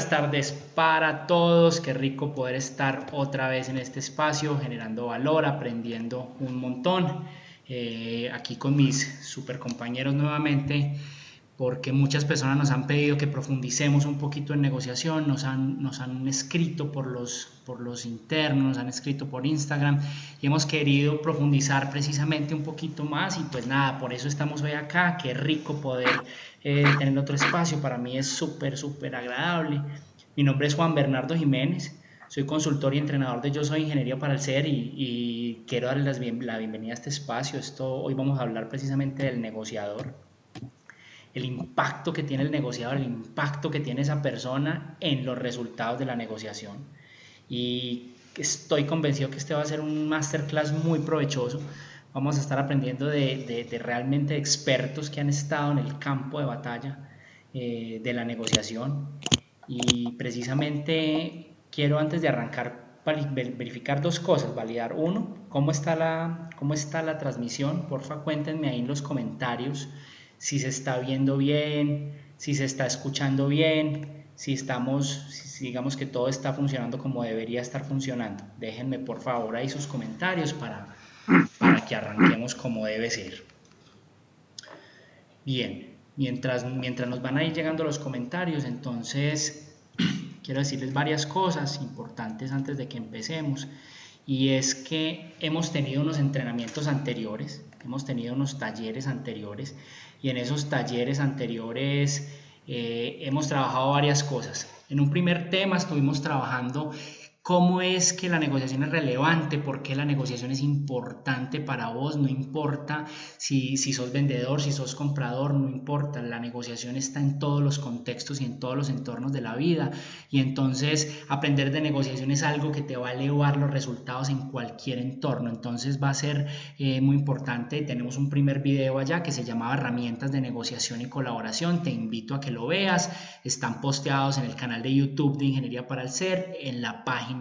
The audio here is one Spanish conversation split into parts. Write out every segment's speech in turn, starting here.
buenas tardes para todos. Qué rico poder estar otra vez en este espacio, generando valor, aprendiendo un montón. Aquí con mis super compañeros nuevamente, porque muchas personas nos han pedido que profundicemos un poquito en negociación, nos han escrito por los internos, nos han escrito por Instagram y hemos querido profundizar precisamente un poquito más y pues nada, por eso estamos hoy acá. Qué rico poder tener otro espacio, para mí es súper agradable. Mi nombre es Juan Bernardo Jiménez, soy consultor y entrenador de Yo Soy Ingeniería para el Ser y quiero darles la bienvenida a este espacio. Hoy vamos a hablar precisamente del negociador, el impacto que tiene el negociador, el impacto que tiene esa persona en los resultados de la negociación. Y estoy convencido que este va a ser un masterclass muy provechoso. Vamos a estar aprendiendo de realmente expertos que han estado en el campo de batalla de la negociación. Y precisamente quiero, antes de arrancar, verificar dos cosas, validar. Uno, cómo está la transmisión. Porfa, cuéntenme ahí en los comentarios si se está viendo bien, si se está escuchando bien, si digamos que todo está funcionando como debería estar funcionando. Déjenme por favor ahí sus comentarios para que arranquemos como debe ser. Bien, mientras nos van a ir llegando los comentarios, entonces quiero decirles varias cosas importantes antes de que empecemos. Y es que hemos tenido unos entrenamientos anteriores, hemos tenido unos talleres anteriores, y en esos talleres anteriores hemos trabajado varias cosas. En un primer tema estuvimos trabajando cómo es que la negociación es relevante, por qué la negociación es importante para vos. No importa si sos vendedor, si sos comprador, no importa, la negociación está en todos los contextos y en todos los entornos de la vida, y entonces aprender de negociación es algo que te va a elevar los resultados en cualquier entorno. Entonces va a ser muy importante. Tenemos un primer video allá que se llamaba Herramientas de Negociación y Colaboración, te invito a que lo veas. Están posteados en el canal de YouTube de Ingeniería para el Ser, en la página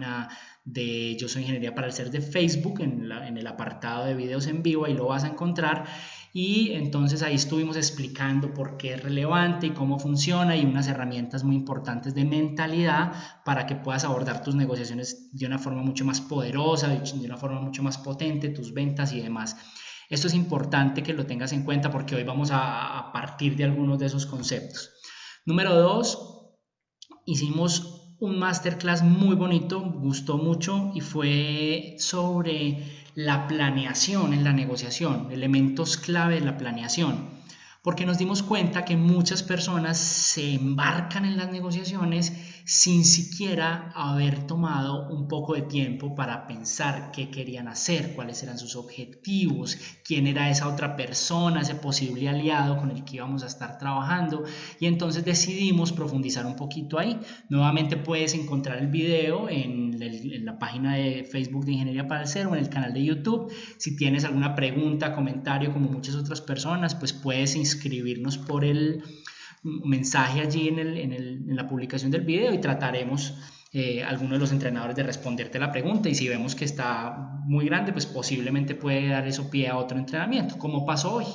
de Yo Soy Ingeniería para el Ser de Facebook, en el apartado de videos en vivo, ahí lo vas a encontrar. Y entonces ahí estuvimos explicando por qué es relevante y cómo funciona, y unas herramientas muy importantes de mentalidad para que puedas abordar tus negociaciones de una forma mucho más poderosa, de una forma mucho más potente, tus ventas y demás. Esto es importante que lo tengas en cuenta porque hoy vamos a partir de algunos de esos conceptos. Número 2, hicimos un masterclass muy bonito, gustó mucho, y fue sobre la planeación en la negociación, elementos clave de la planeación, porque nos dimos cuenta que muchas personas se embarcan en las negociaciones sin siquiera haber tomado un poco de tiempo para pensar qué querían hacer, cuáles eran sus objetivos, quién era esa otra persona, ese posible aliado con el que íbamos a estar trabajando, y entonces decidimos profundizar un poquito ahí. Nuevamente puedes encontrar el video en la página de Facebook de Ingeniería para el Ser o en el canal de YouTube. Si tienes alguna pregunta, comentario, como muchas otras personas, pues puedes inscribirnos por el mensaje allí en la publicación del video, y trataremos algunos de los entrenadores de responderte la pregunta, y si vemos que está muy grande, pues posiblemente puede dar eso pie a otro entrenamiento, como pasó hoy.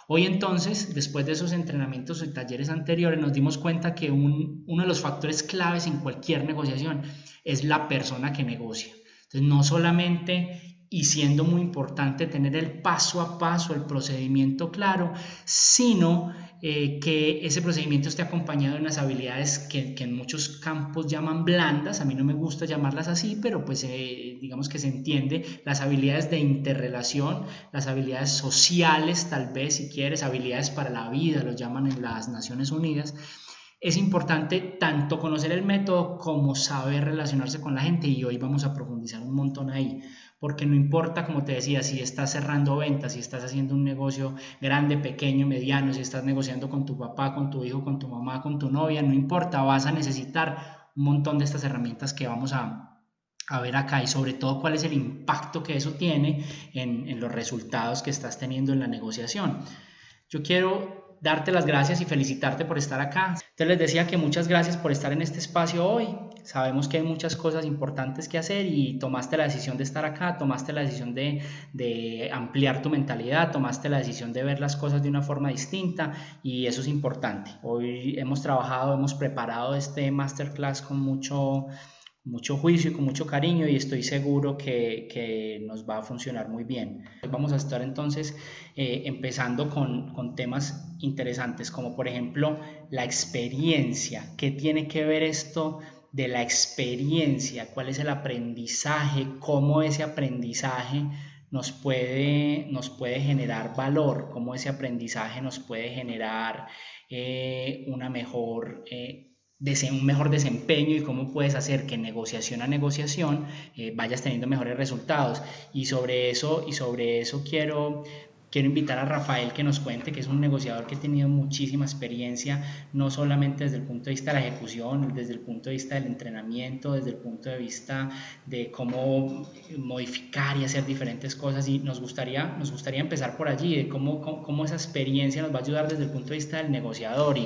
Hoy entonces, después de esos entrenamientos y talleres anteriores, nos dimos cuenta que uno de los factores claves en cualquier negociación es la persona que negocia. Entonces, no solamente, y siendo muy importante, tener el paso a paso, el procedimiento claro, sino que ese procedimiento esté acompañado de unas habilidades que en muchos campos llaman blandas. A mí no me gusta llamarlas así, pero pues digamos que se entiende: las habilidades de interrelación, las habilidades sociales, tal vez, si quieres, habilidades para la vida, lo llaman en las Naciones Unidas. Es importante tanto conocer el método como saber relacionarse con la gente, y hoy vamos a profundizar un montón ahí, porque no importa, como te decía, si estás cerrando ventas, si estás haciendo un negocio grande, pequeño, mediano, si estás negociando con tu papá, con tu hijo, con tu mamá, con tu novia, no importa, vas a necesitar un montón de estas herramientas que vamos a ver acá, y sobre todo cuál es el impacto que eso tiene en los resultados que estás teniendo en la negociación. Yo quiero darte las gracias y felicitarte por estar acá. Entonces les decía que muchas gracias por estar en este espacio hoy. Sabemos que hay muchas cosas importantes que hacer y tomaste la decisión de estar acá, tomaste la decisión de ampliar tu mentalidad, tomaste la decisión de ver las cosas de una forma distinta y eso es importante. Hoy hemos trabajado, hemos preparado este masterclass con mucho juicio y con mucho cariño y estoy seguro que nos va a funcionar muy bien. Vamos a estar entonces empezando con temas interesantes como por ejemplo la experiencia. ¿Qué tiene que ver esto de la experiencia? ¿Cuál es el aprendizaje? ¿Cómo ese aprendizaje nos puede generar valor? ¿Cómo ese aprendizaje nos puede generar un mejor desempeño y cómo puedes hacer que negociación a negociación vayas teniendo mejores resultados? Y sobre eso quiero invitar a Rafael que nos cuente, que es un negociador que ha tenido muchísima experiencia, no solamente desde el punto de vista de la ejecución, desde el punto de vista del entrenamiento, desde el punto de vista de cómo modificar y hacer diferentes cosas. Y nos gustaría empezar por allí, de cómo esa experiencia nos va a ayudar desde el punto de vista del negociador.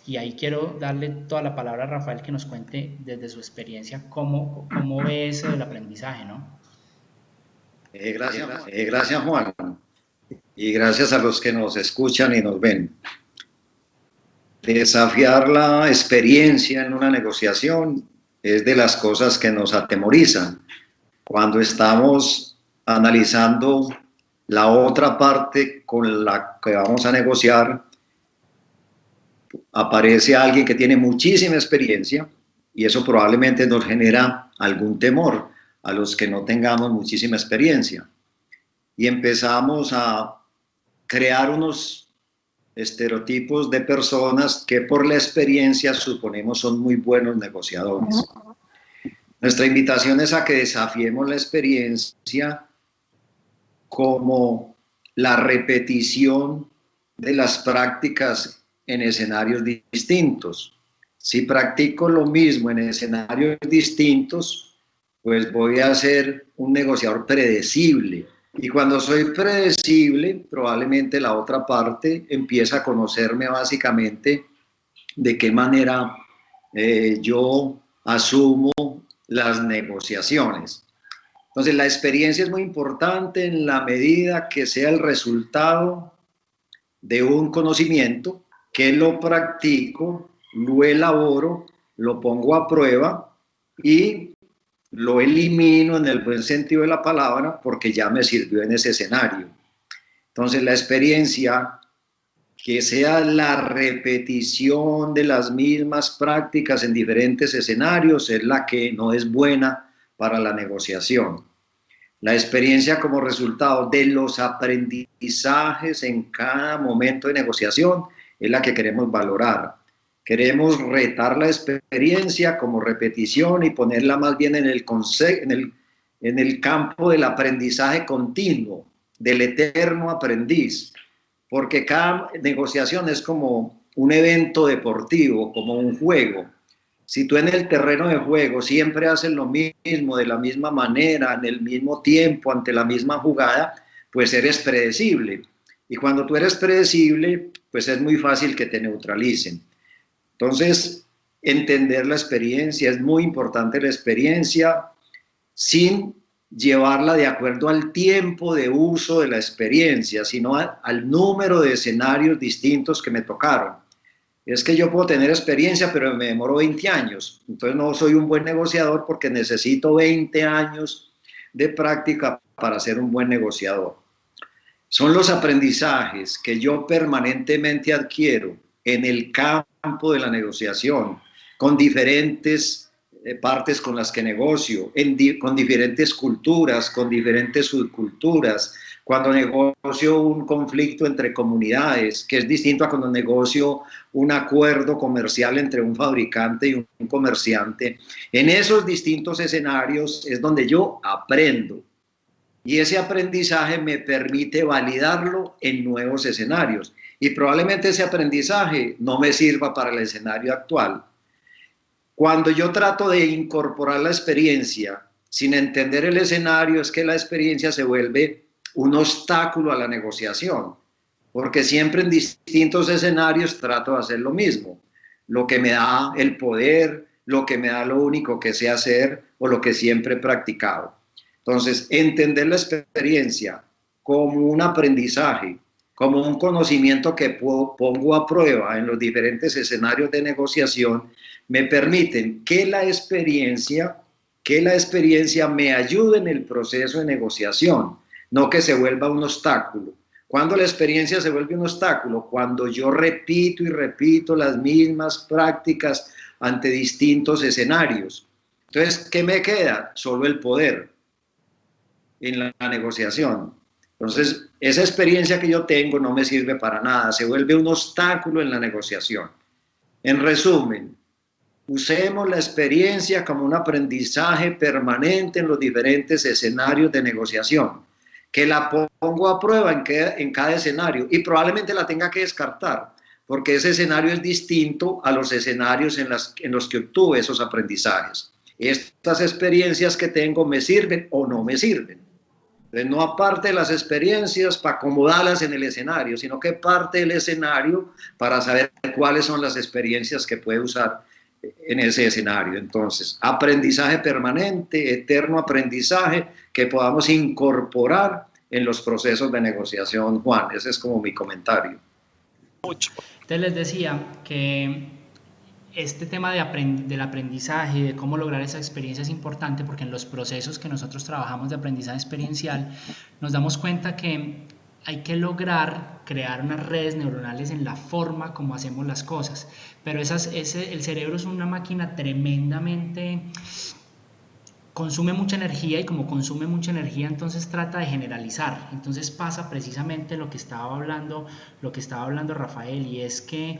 Y ahí quiero darle toda la palabra a Rafael que nos cuente desde su experiencia cómo ve eso del aprendizaje, ¿no? Gracias, Juan, y gracias a los que nos escuchan y nos ven. Desafiar la experiencia en una negociación es de las cosas que nos atemorizan. Cuando estamos analizando la otra parte con la que vamos a negociar, aparece alguien que tiene muchísima experiencia y eso probablemente nos genera algún temor a los que no tengamos muchísima experiencia. Y empezamos a crear unos estereotipos de personas que por la experiencia suponemos son muy buenos negociadores. Nuestra invitación es a que desafiemos la experiencia como la repetición de las prácticas en escenarios distintos. Si practico lo mismo en escenarios distintos, pues voy a ser un negociador predecible. Y cuando soy predecible, probablemente la otra parte empieza a conocerme básicamente de qué manera yo asumo las negociaciones. Entonces, la experiencia es muy importante en la medida que sea el resultado de un conocimiento que lo practico, lo elaboro, lo pongo a prueba y lo elimino en el buen sentido de la palabra porque ya me sirvió en ese escenario. Entonces, la experiencia, que sea la repetición de las mismas prácticas en diferentes escenarios, es la que no es buena para la negociación. La experiencia como resultado de los aprendizajes en cada momento de negociación es la que queremos valorar. Queremos retar la experiencia como repetición y ponerla más bien en el campo del aprendizaje continuo, del eterno aprendiz, porque cada negociación es como un evento deportivo, como un juego. Si tú en el terreno de juego siempre haces lo mismo, de la misma manera, en el mismo tiempo, ante la misma jugada, pues eres predecible. Y cuando tú eres predecible, pues es muy fácil que te neutralicen. Entonces, entender la experiencia, es muy importante la experiencia, sin llevarla de acuerdo al tiempo de uso de la experiencia, sino al número de escenarios distintos que me tocaron. Es que yo puedo tener experiencia, pero me demoro 20 años. Entonces no soy un buen negociador porque necesito 20 años de práctica para ser un buen negociador. Son los aprendizajes que yo permanentemente adquiero en el campo de la negociación, con diferentes partes con las que negocio, con diferentes culturas, con diferentes subculturas. Cuando negocio un conflicto entre comunidades, que es distinto a cuando negocio un acuerdo comercial entre un fabricante y un comerciante. En esos distintos escenarios es donde yo aprendo. Y ese aprendizaje me permite validarlo en nuevos escenarios. Y probablemente ese aprendizaje no me sirva para el escenario actual. Cuando yo trato de incorporar la experiencia sin entender el escenario, es que la experiencia se vuelve un obstáculo a la negociación, porque siempre en distintos escenarios trato de hacer lo mismo. lo que me da el poder, lo que me da lo único que sé hacer o lo que siempre he practicado. Entonces, entender la experiencia como un aprendizaje, como un conocimiento que pongo a prueba en los diferentes escenarios de negociación, me permiten que la experiencia me ayude en el proceso de negociación, no que se vuelva un obstáculo. ¿Cuándo la experiencia se vuelve un obstáculo? Cuando yo repito y repito las mismas prácticas ante distintos escenarios. Entonces, ¿qué me queda? Solo el poder en la negociación. Entonces, esa experiencia que yo tengo no me sirve para nada, se vuelve un obstáculo en la negociación. En resumen, usemos la experiencia como un aprendizaje permanente en los diferentes escenarios de negociación, que la pongo a prueba en cada escenario y probablemente la tenga que descartar, porque ese escenario es distinto a los escenarios en los que obtuve esos aprendizajes. Estas experiencias que tengo me sirven o no me sirven. Entonces, no aparte de las experiencias para acomodarlas en el escenario, sino que parte del escenario para saber cuáles son las experiencias que puede usar en ese escenario. Entonces, aprendizaje permanente, eterno aprendizaje que podamos incorporar en los procesos de negociación, Juan. Ese es como mi comentario. Entonces les decía que este tema del aprendizaje, de cómo lograr esa experiencia es importante porque en los procesos que nosotros trabajamos de aprendizaje experiencial nos damos cuenta que hay que lograr crear unas redes neuronales en la forma como hacemos las cosas, pero el cerebro es una máquina tremendamente consume mucha energía y como consume mucha energía entonces trata de generalizar, entonces pasa precisamente lo que estaba hablando Rafael, y es que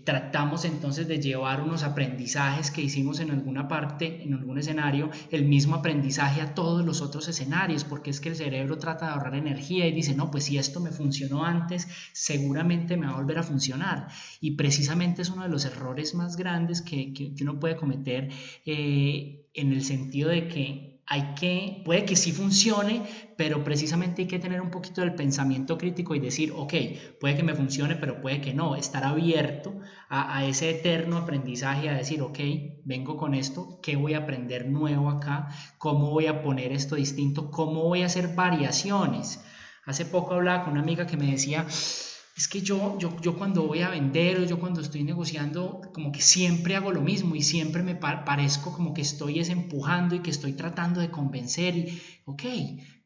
tratamos entonces de llevar unos aprendizajes que hicimos en alguna parte, en algún escenario, el mismo aprendizaje a todos los otros escenarios, porque es que el cerebro trata de ahorrar energía y dice, no, pues si esto me funcionó antes, seguramente me va a volver a funcionar, y precisamente es uno de los errores más grandes que uno puede cometer, en el sentido de que puede que sí funcione, pero precisamente hay que tener un poquito del pensamiento crítico y decir, ok, puede que me funcione, pero puede que no, estar abierto a ese eterno aprendizaje, a decir, ok, vengo con esto, ¿qué voy a aprender nuevo acá? ¿Cómo voy a poner esto distinto? ¿Cómo voy a hacer variaciones? Hace poco hablaba con una amiga que me decía, es que yo cuando voy a vender o yo cuando estoy negociando, como que siempre hago lo mismo y siempre me parezco como que estoy empujando y que estoy tratando de convencer y, ok,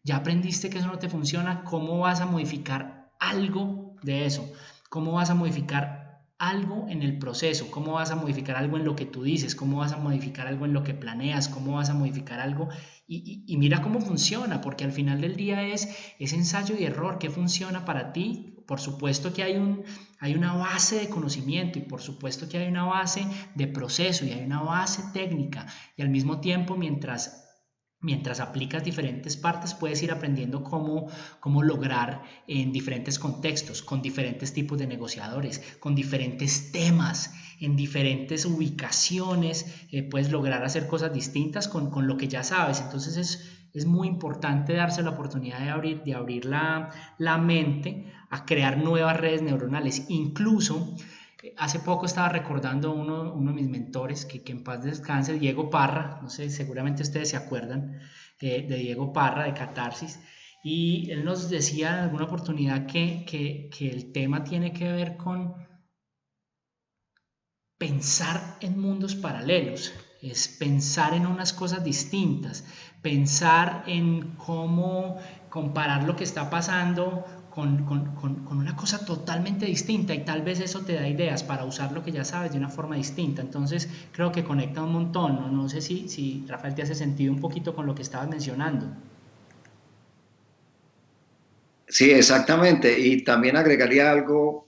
ya aprendiste que eso no te funciona, ¿cómo vas a modificar algo de eso? ¿Cómo vas a modificar algo en el proceso? ¿Cómo vas a modificar algo en lo que tú dices? ¿Cómo vas a modificar algo en lo que planeas? ¿Cómo vas a modificar algo? Y mira cómo funciona, porque al final del día es ensayo y error. ¿Qué funciona para ti? Por supuesto que hay una base de conocimiento y por supuesto que hay una base de proceso y hay una base técnica, y al mismo tiempo mientras aplicas diferentes partes puedes ir aprendiendo cómo lograr en diferentes contextos, con diferentes tipos de negociadores, con diferentes temas, en diferentes ubicaciones, puedes lograr hacer cosas distintas con lo que ya sabes. Entonces es muy importante darse la oportunidad de abrir la mente a crear nuevas redes neuronales. Incluso hace poco estaba recordando uno de mis mentores, que en paz descanse, Diego Parra, no sé, seguramente ustedes se acuerdan de Diego Parra, de Catarsis, y él nos decía en alguna oportunidad que el tema tiene que ver con pensar en mundos paralelos, es pensar en unas cosas distintas, pensar en cómo comparar lo que está pasando con una cosa totalmente distinta, y tal vez eso te da ideas para usar lo que ya sabes de una forma distinta. Entonces creo que conecta un montón, ¿no? No sé si Rafael te hace sentido un poquito con lo que estabas mencionando. Sí, exactamente. Y también agregaría algo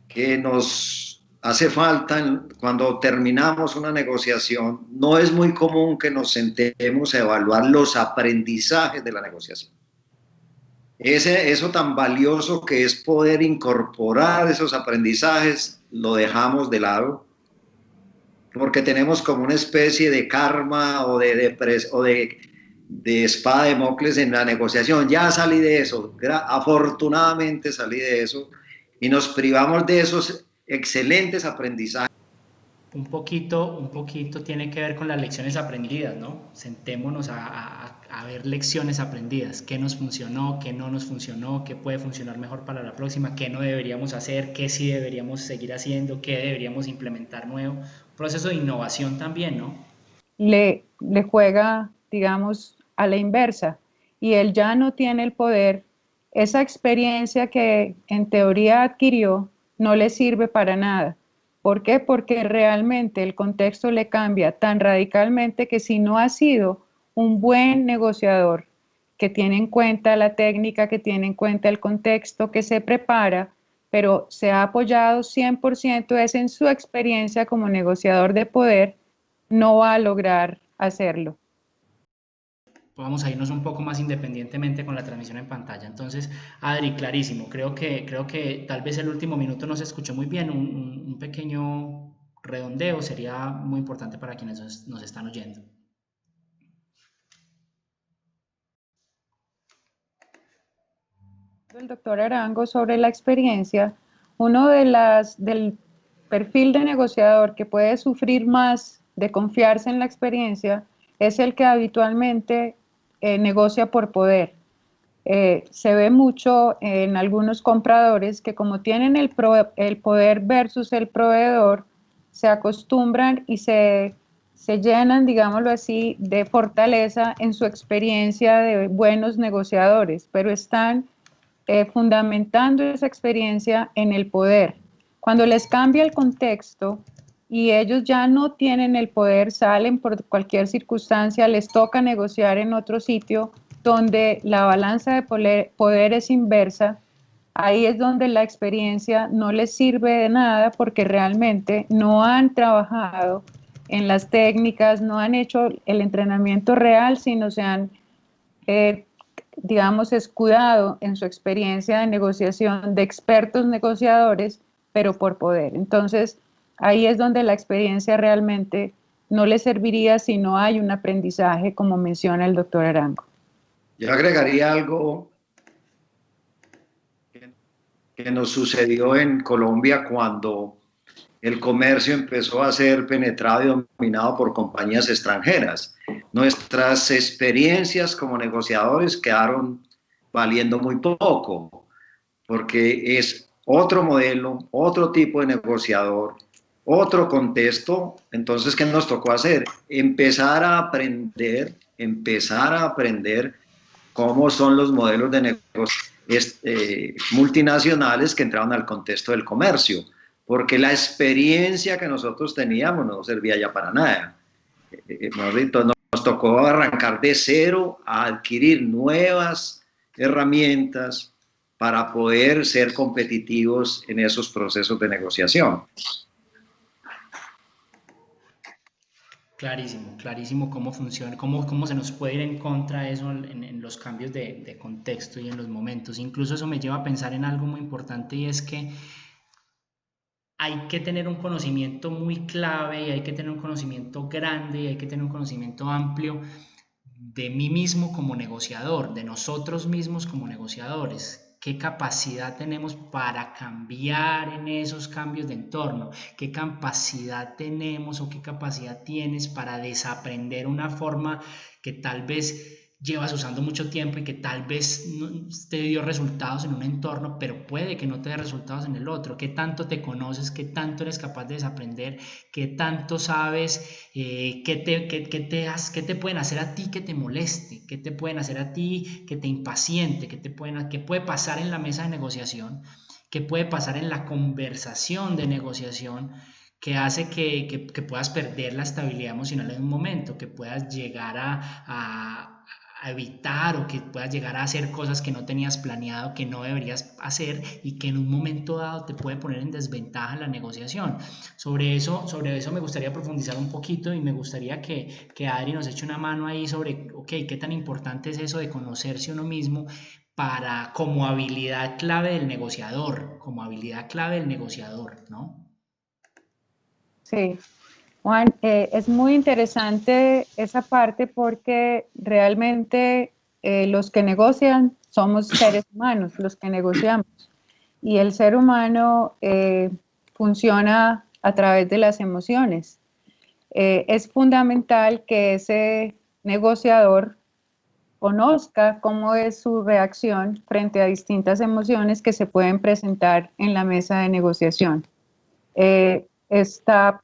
que nos hace falta cuando terminamos una negociación. No es muy común que nos sentemos a evaluar los aprendizajes de la negociación. Eso tan valioso que es poder incorporar esos aprendizajes, lo dejamos de lado porque tenemos como una especie de karma o de espada de Mocles en la negociación. Ya salí de eso, afortunadamente salí de eso, y nos privamos de esos excelentes aprendizajes un poquito tiene que ver con las lecciones aprendidas, ¿no? Sentémonos a ver lecciones aprendidas, qué nos funcionó, qué no nos funcionó, qué puede funcionar mejor para la próxima, qué no deberíamos hacer, qué sí deberíamos seguir haciendo, qué deberíamos implementar nuevo. Un proceso de innovación también, ¿no? Le juega, digamos, a la inversa y él ya no tiene el poder. Esa experiencia que en teoría adquirió no le sirve para nada. ¿Por qué? Porque realmente el contexto le cambia tan radicalmente que si no ha sido un buen negociador que tiene en cuenta la técnica, que tiene en cuenta el contexto, que se prepara, pero se ha apoyado 100% es en su experiencia como negociador de poder, no va a lograr hacerlo. Vamos a irnos un poco más independientemente con la transmisión en pantalla. Entonces, Adri, clarísimo, creo que tal vez el último minuto no se escuchó muy bien, un pequeño redondeo sería muy importante para quienes nos están oyendo. El doctor Arango sobre la experiencia, del perfil de negociador que puede sufrir más de confiarse en la experiencia es el que habitualmente negocia por poder. Se ve mucho en algunos compradores que como tienen el poder versus el proveedor, se acostumbran y se llenan, digámoslo así, de fortaleza en su experiencia de buenos negociadores, pero están fundamentando esa experiencia en el poder. Cuando les cambia el contexto y ellos ya no tienen el poder, salen por cualquier circunstancia, les toca negociar en otro sitio donde la balanza de poder es inversa, ahí es donde la experiencia no les sirve de nada porque realmente no han trabajado en las técnicas, no han hecho el entrenamiento real, sino se han eh, digamos, escudado en su experiencia de negociación de expertos negociadores, pero por poder. Entonces, ahí es donde la experiencia realmente no le serviría si no hay un aprendizaje, como menciona el doctor Arango. Yo agregaría algo que nos sucedió en Colombia cuando el comercio empezó a ser penetrado y dominado por compañías extranjeras. Nuestras experiencias como negociadores quedaron valiendo muy poco, porque es otro modelo, otro tipo de negociador, otro contexto. Entonces, ¿qué nos tocó hacer? Empezar a aprender cómo son los modelos de negocio multinacionales que entraron al contexto del comercio, porque la experiencia que nosotros teníamos no servía ya para nada. Nos tocó arrancar de cero a adquirir nuevas herramientas para poder ser competitivos en esos procesos de negociación. Clarísimo, clarísimo cómo funciona, cómo se nos puede ir en contra de eso en los cambios de contexto y en los momentos. Incluso eso me lleva a pensar en algo muy importante y es que hay que tener un conocimiento muy clave y hay que tener un conocimiento grande y hay que tener un conocimiento amplio de mí mismo como negociador, de nosotros mismos como negociadores. ¿Qué capacidad tenemos para cambiar en esos cambios de entorno? ¿Qué capacidad tenemos o qué capacidad tienes para desaprender una forma que tal vez llevas usando mucho tiempo y que tal vez no te dio resultados en un entorno, pero puede que no te dé resultados en el otro? ¿Qué tanto te conoces? ¿Qué tanto eres capaz de desaprender? ¿Qué tanto sabes? ¿Qué te pueden hacer a ti que te moleste? ¿Qué te pueden hacer a ti que te impaciente? ¿Qué puede pasar en la mesa de negociación? ¿Qué puede pasar en la conversación de negociación? Que hace que puedas perder la estabilidad emocional en un momento, que puedas llegar a evitar o que puedas llegar a hacer cosas que no tenías planeado, que no deberías hacer y que en un momento dado te puede poner en desventaja en la negociación. Sobre eso me gustaría profundizar un poquito y me gustaría que Adri nos eche una mano ahí sobre, ok, qué tan importante es eso de conocerse uno mismo como habilidad clave del negociador, ¿no? Sí, Juan, es muy interesante esa parte porque realmente los que negocian somos seres humanos, los que negociamos. Y el ser humano funciona a través de las emociones. Es fundamental que ese negociador conozca cómo es su reacción frente a distintas emociones que se pueden presentar en la mesa de negociación. Está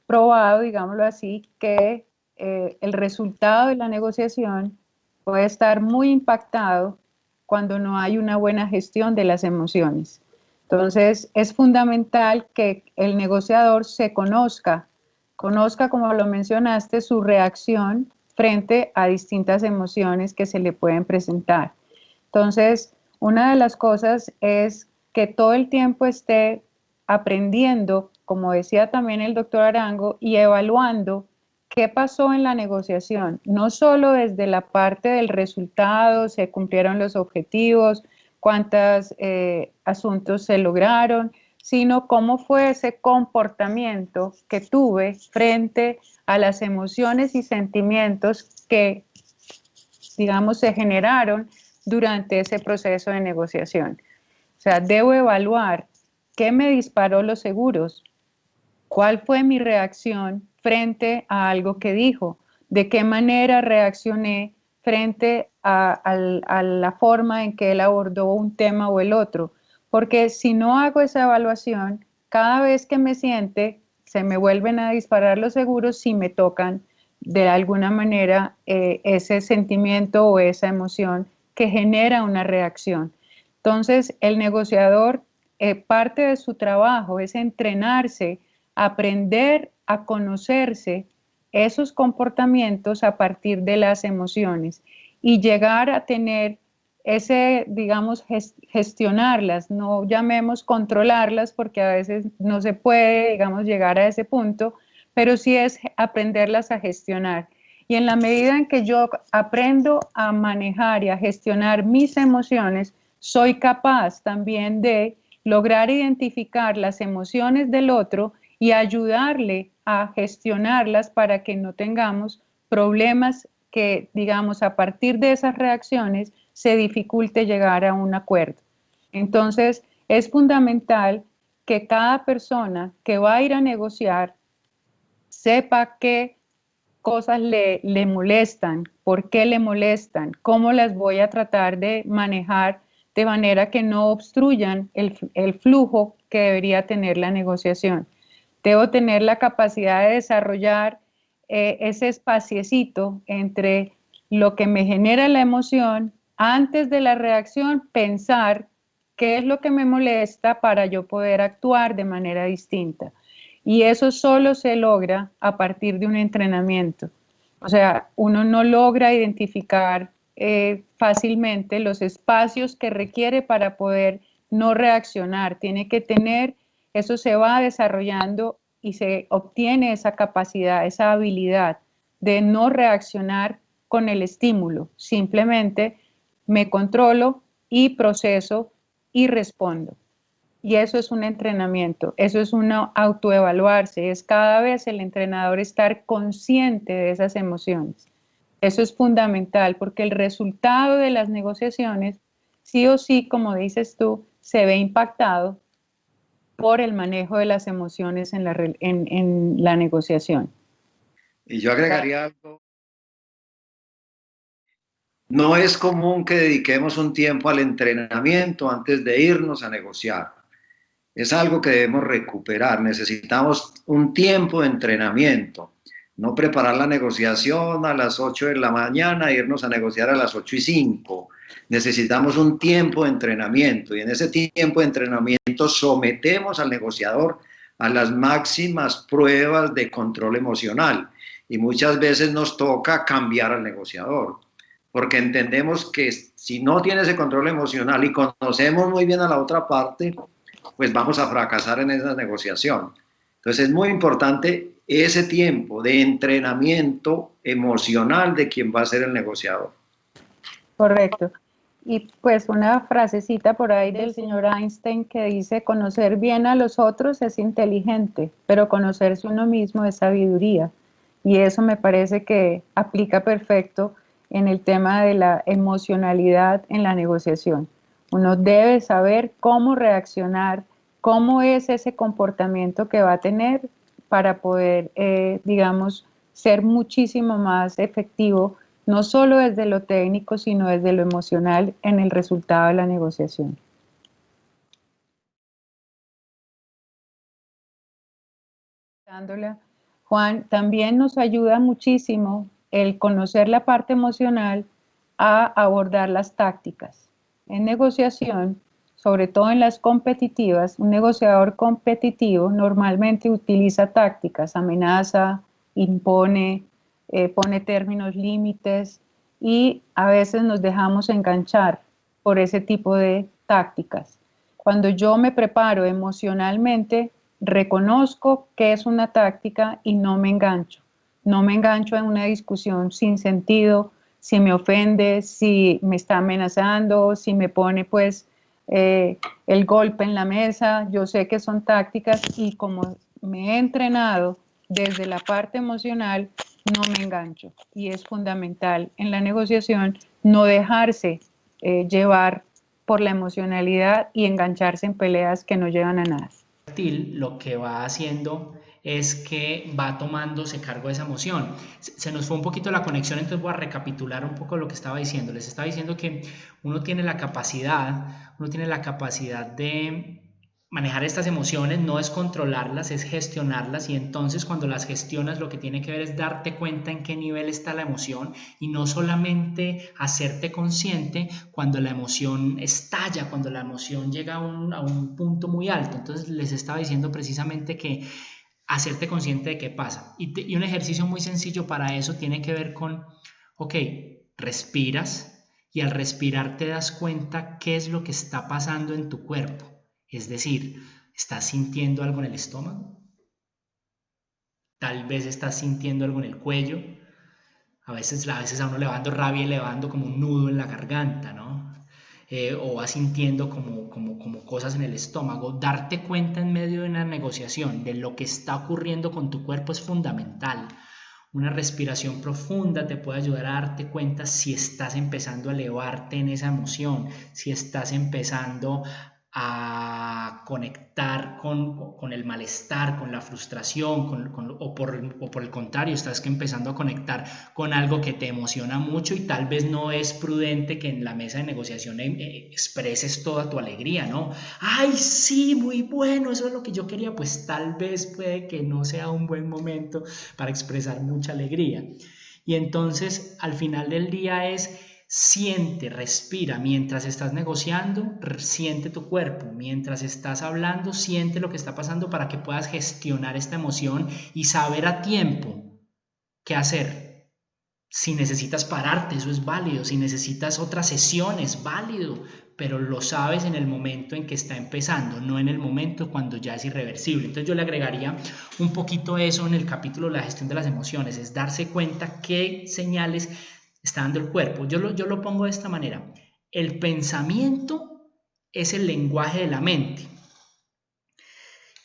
probado, digámoslo así, que el resultado de la negociación puede estar muy impactado cuando no hay una buena gestión de las emociones. Entonces, es fundamental que el negociador se conozca, como lo mencionaste, su reacción frente a distintas emociones que se le pueden presentar. Entonces, una de las cosas es que todo el tiempo esté aprendiendo, como decía también el doctor Arango, y evaluando qué pasó en la negociación, no solo desde la parte del resultado, se cumplieron los objetivos, cuántos asuntos se lograron, sino cómo fue ese comportamiento que tuve frente a las emociones y sentimientos que, digamos, se generaron durante ese proceso de negociación. O sea, debo evaluar qué me disparó los seguros, cuál fue mi reacción frente a algo que dijo, de qué manera reaccioné frente a la forma en que él abordó un tema o el otro. Porque si no hago esa evaluación, cada vez que me siente, se me vuelven a disparar los seguros si me tocan de alguna manera ese sentimiento o esa emoción que genera una reacción. Entonces, el negociador, parte de su trabajo es entrenarse, aprender a conocerse esos comportamientos a partir de las emociones y llegar a tener ese, digamos, gestionarlas, no llamemos controlarlas porque a veces no se puede, digamos, llegar a ese punto, pero sí es aprenderlas a gestionar. Y en la medida en que yo aprendo a manejar y a gestionar mis emociones, soy capaz también de lograr identificar las emociones del otro y ayudarle a gestionarlas para que no tengamos problemas que, digamos, a partir de esas reacciones se dificulte llegar a un acuerdo. Entonces, es fundamental que cada persona que va a ir a negociar sepa qué cosas le molestan, por qué le molestan, cómo las voy a tratar de manejar de manera que no obstruyan el flujo que debería tener la negociación. Debo tener la capacidad de desarrollar ese espaciecito entre lo que me genera la emoción, antes de la reacción, pensar qué es lo que me molesta para yo poder actuar de manera distinta. Y eso solo se logra a partir de un entrenamiento. O sea, uno no logra identificar fácilmente los espacios que requiere para poder no reaccionar. Tiene que tener, eso se va desarrollando y se obtiene esa capacidad, esa habilidad de no reaccionar con el estímulo. Simplemente me controlo y proceso y respondo. Y eso es un entrenamiento, eso es uno autoevaluarse, es cada vez el entrenador estar consciente de esas emociones. Eso es fundamental porque el resultado de las negociaciones, sí o sí, como dices tú, se ve impactado por el manejo de las emociones en la negociación. Y yo agregaría algo. No es común que dediquemos un tiempo al entrenamiento antes de irnos a negociar. Es algo que debemos recuperar. Necesitamos un tiempo de entrenamiento. No preparar la negociación a las 8 de la mañana e irnos a negociar a las 8:05. Necesitamos un tiempo de entrenamiento y en ese tiempo de entrenamiento sometemos al negociador a las máximas pruebas de control emocional y muchas veces nos toca cambiar al negociador porque entendemos que si no tiene ese control emocional y conocemos muy bien a la otra parte, pues vamos a fracasar en esa negociación. Entonces es muy importante ese tiempo de entrenamiento emocional de quien va a ser el negociador. Correcto. Y pues una frasecita por ahí del señor Einstein que dice, conocer bien a los otros es inteligente, pero conocerse uno mismo es sabiduría. Y eso me parece que aplica perfecto en el tema de la emocionalidad en la negociación. Uno debe saber cómo reaccionar cómo es ese comportamiento que va a tener para poder, digamos, ser muchísimo más efectivo, no solo desde lo técnico, sino desde lo emocional en el resultado de la negociación. Juan, también nos ayuda muchísimo el conocer la parte emocional a abordar las tácticas. En negociación, sobre todo en las competitivas, un negociador competitivo normalmente utiliza tácticas, amenaza, impone, pone términos límites y a veces nos dejamos enganchar por ese tipo de tácticas. Cuando yo me preparo emocionalmente, reconozco que es una táctica y no me engancho. No me engancho en una discusión sin sentido, si me ofende, si me está amenazando, si me pone pues el golpe en la mesa. Yo sé que son tácticas y como me he entrenado desde la parte emocional, no me engancho. Y es fundamental en la negociación no dejarse llevar por la emocionalidad y engancharse en peleas que no llevan a nada. Lo que va haciendo es que va tomándose cargo de esa emoción. Se nos fue un poquito la conexión, entonces voy a recapitular un poco lo que estaba diciendo. Les estaba diciendo que uno tiene la capacidad de manejar estas emociones, no es controlarlas, es gestionarlas, y entonces cuando las gestionas lo que tiene que ver es darte cuenta en qué nivel está la emoción y no solamente hacerte consciente cuando la emoción estalla, cuando la emoción llega a un punto muy alto. Entonces les estaba diciendo precisamente que hacerte consciente de qué pasa. Y un ejercicio muy sencillo para eso tiene que ver con, ok, respiras y al respirar te das cuenta qué es lo que está pasando en tu cuerpo. Es decir, ¿estás sintiendo algo en el estómago? Tal vez estás sintiendo algo en el cuello. A veces a uno le va dando rabia y le va dando como un nudo en la garganta, ¿no? O va sintiendo como cosas en el estómago. Darte cuenta en medio de una negociación de lo que está ocurriendo con tu cuerpo es fundamental. Una respiración profunda te puede ayudar a darte cuenta si estás empezando a elevarte en esa emoción, si estás empezando a conectar con el malestar, con la frustración, o por el contrario, estás empezando a conectar con algo que te emociona mucho y tal vez no es prudente que en la mesa de negociación expreses toda tu alegría, ¿no? ¡Ay, sí, muy bueno! Eso es lo que yo quería. Pues tal vez puede que no sea un buen momento para expresar mucha alegría. Y entonces, al final del día es siente, respira, mientras estás negociando, siente tu cuerpo, mientras estás hablando, siente lo que está pasando para que puedas gestionar esta emoción y saber a tiempo qué hacer. Si necesitas pararte, eso es válido, si necesitas otra sesión, es válido, pero lo sabes en el momento en que está empezando, no en el momento cuando ya es irreversible. Entonces yo le agregaría un poquito eso en el capítulo de la gestión de las emociones, es darse cuenta qué señales está dando el cuerpo. Yo lo pongo de esta manera: el pensamiento es el lenguaje de la mente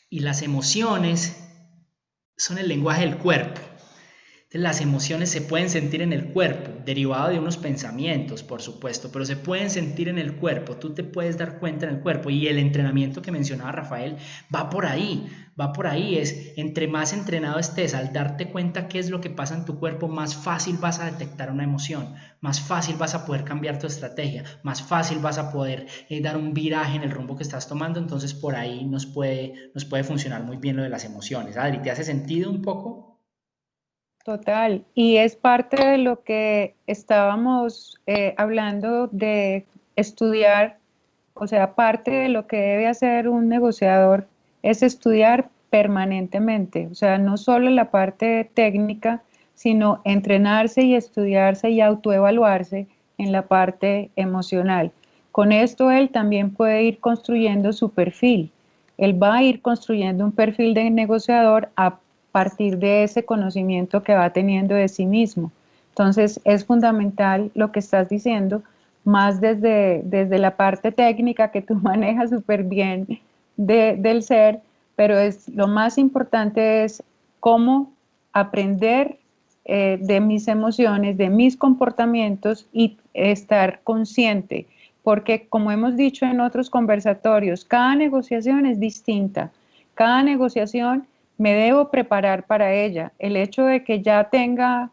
y las emociones son el lenguaje del cuerpo. Entonces, las emociones se pueden sentir en el cuerpo, derivado de unos pensamientos, por supuesto, pero se pueden sentir en el cuerpo, tú te puedes dar cuenta en el cuerpo, y el entrenamiento que mencionaba Rafael va por ahí, es entre más entrenado estés al darte cuenta qué es lo que pasa en tu cuerpo, más fácil vas a detectar una emoción, más fácil vas a poder cambiar tu estrategia, más fácil vas a poder dar un viraje en el rumbo que estás tomando. Entonces por ahí nos puede funcionar muy bien lo de las emociones. Adri, ¿te hace sentido un poco? Total, y es parte de lo que estábamos hablando de estudiar, o sea, parte de lo que debe hacer un negociador es estudiar permanentemente, o sea, no solo la parte técnica, sino entrenarse y estudiarse y autoevaluarse en la parte emocional. Con esto él también puede ir construyendo su perfil. Él va a ir construyendo un perfil de negociador a partir de ese conocimiento que va teniendo de sí mismo. Entonces es fundamental lo que estás diciendo, más desde la parte técnica que tú manejas súper bien del ser, pero lo más importante es cómo aprender de mis emociones, de mis comportamientos y estar consciente, porque como hemos dicho en otros conversatorios, cada negociación es distinta, cada negociación me debo preparar para ella. El hecho de que ya tenga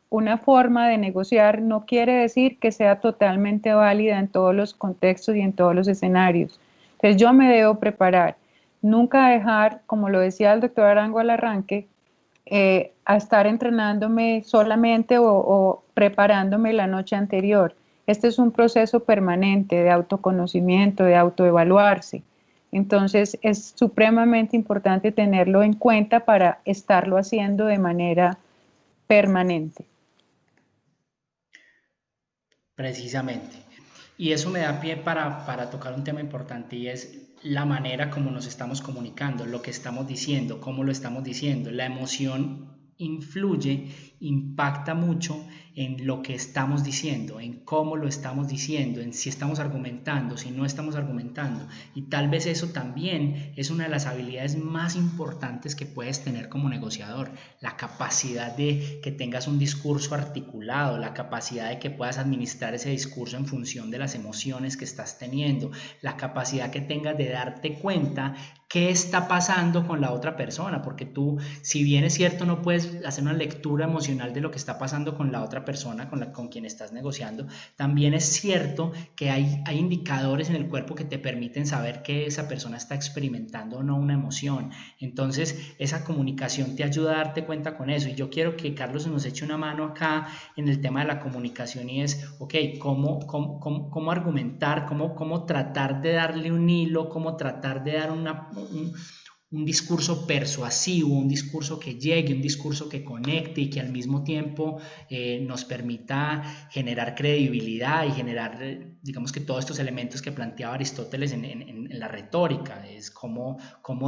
una forma de negociar no quiere decir que sea totalmente válida en todos los contextos y en todos los escenarios. Entonces yo me debo preparar. Nunca dejar, como lo decía el doctor Arango al arranque, a estar entrenándome solamente o preparándome la noche anterior. Este es un proceso permanente de autoconocimiento, de autoevaluarse. Entonces es supremamente importante tenerlo en cuenta para estarlo haciendo de manera permanente. Precisamente. Y eso me da pie para tocar un tema importante y es la manera como nos estamos comunicando, lo que estamos diciendo, cómo lo estamos diciendo. La emoción influye, impacta mucho en lo que estamos diciendo, en cómo lo estamos diciendo, en si estamos argumentando, si no estamos argumentando. Y tal vez eso también es una de las habilidades más importantes que puedes tener como negociador, la capacidad de que tengas un discurso articulado, la capacidad de que puedas administrar ese discurso en función de las emociones que estás teniendo, la capacidad que tengas de darte cuenta qué está pasando con la otra persona, porque tú, si bien es cierto, no puedes hacer una lectura emocional de lo que está pasando con la otra persona con quien estás negociando, también es cierto que hay indicadores en el cuerpo que te permiten saber que esa persona está experimentando o no una emoción. Entonces, esa comunicación te ayuda a darte cuenta con eso. Y yo quiero que Carlos nos eche una mano acá en el tema de la comunicación y es, ok, cómo argumentar, cómo tratar de darle un hilo, cómo tratar de dar un discurso persuasivo, un discurso que llegue, un discurso que conecte y que al mismo tiempo nos permita generar credibilidad y generar, digamos que todos estos elementos que planteaba Aristóteles en la retórica, es cómo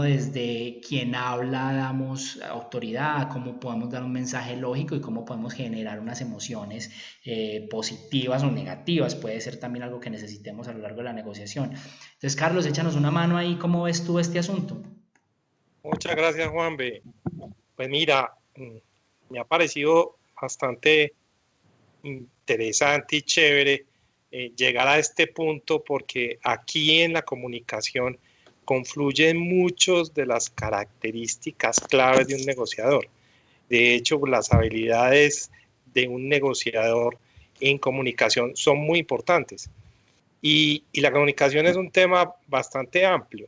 desde quien habla damos autoridad, cómo podemos dar un mensaje lógico y cómo podemos generar unas emociones positivas o negativas, puede ser también algo que necesitemos a lo largo de la negociación. Entonces, Carlos, échanos una mano ahí, ¿cómo ves tú este asunto? Muchas gracias, Juanbe. Pues mira, me ha parecido bastante interesante y chévere llegar a este punto porque aquí en la comunicación confluyen muchas de las características claves de un negociador. De hecho, las habilidades de un negociador en comunicación son muy importantes. Y la comunicación es un tema bastante amplio,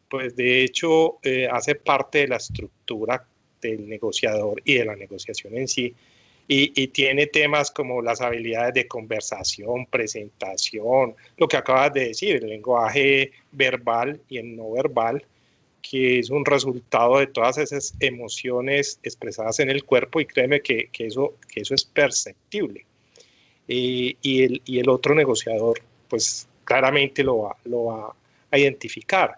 pues de hecho hace parte de la estructura del negociador y de la negociación en sí, y tiene temas como las habilidades de conversación, presentación, lo que acabas de decir, el lenguaje verbal y el no verbal, que es un resultado de todas esas emociones expresadas en el cuerpo, y créeme que eso es perceptible. Y el otro negociador, pues claramente lo va a identificar.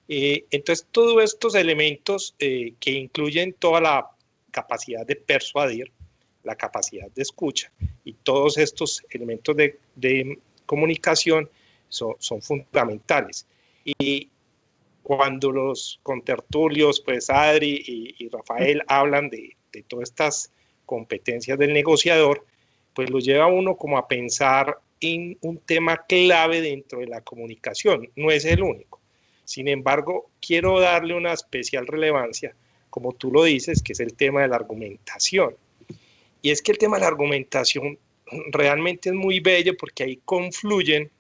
Entonces, todos estos elementos que incluyen toda la capacidad de persuadir, la capacidad de escucha y todos estos elementos de comunicación son fundamentales. Y cuando los contertulios, pues Adri y Rafael hablan de todas estas competencias del negociador, pues lo lleva a uno como a pensar en un tema clave dentro de la comunicación. No es el único. Sin embargo, quiero darle una especial relevancia, como tú lo dices, que es el tema de la argumentación. Y es que el tema de la argumentación realmente es muy bello porque ahí confluyen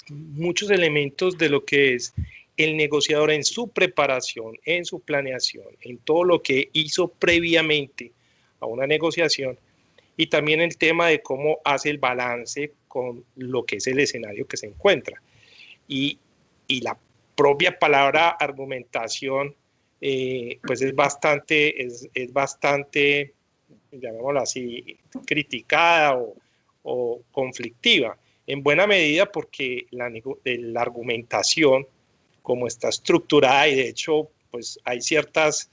muchos elementos de lo que es el negociador en su preparación, en su planeación, en todo lo que hizo previamente a una negociación, y también el tema de cómo hace el balance con lo que es el escenario que se encuentra. Y la propia palabra argumentación, pues es bastante, llamémoslo así, criticada o conflictiva, en buena medida porque la argumentación, como está estructurada, y de hecho pues hay ciertas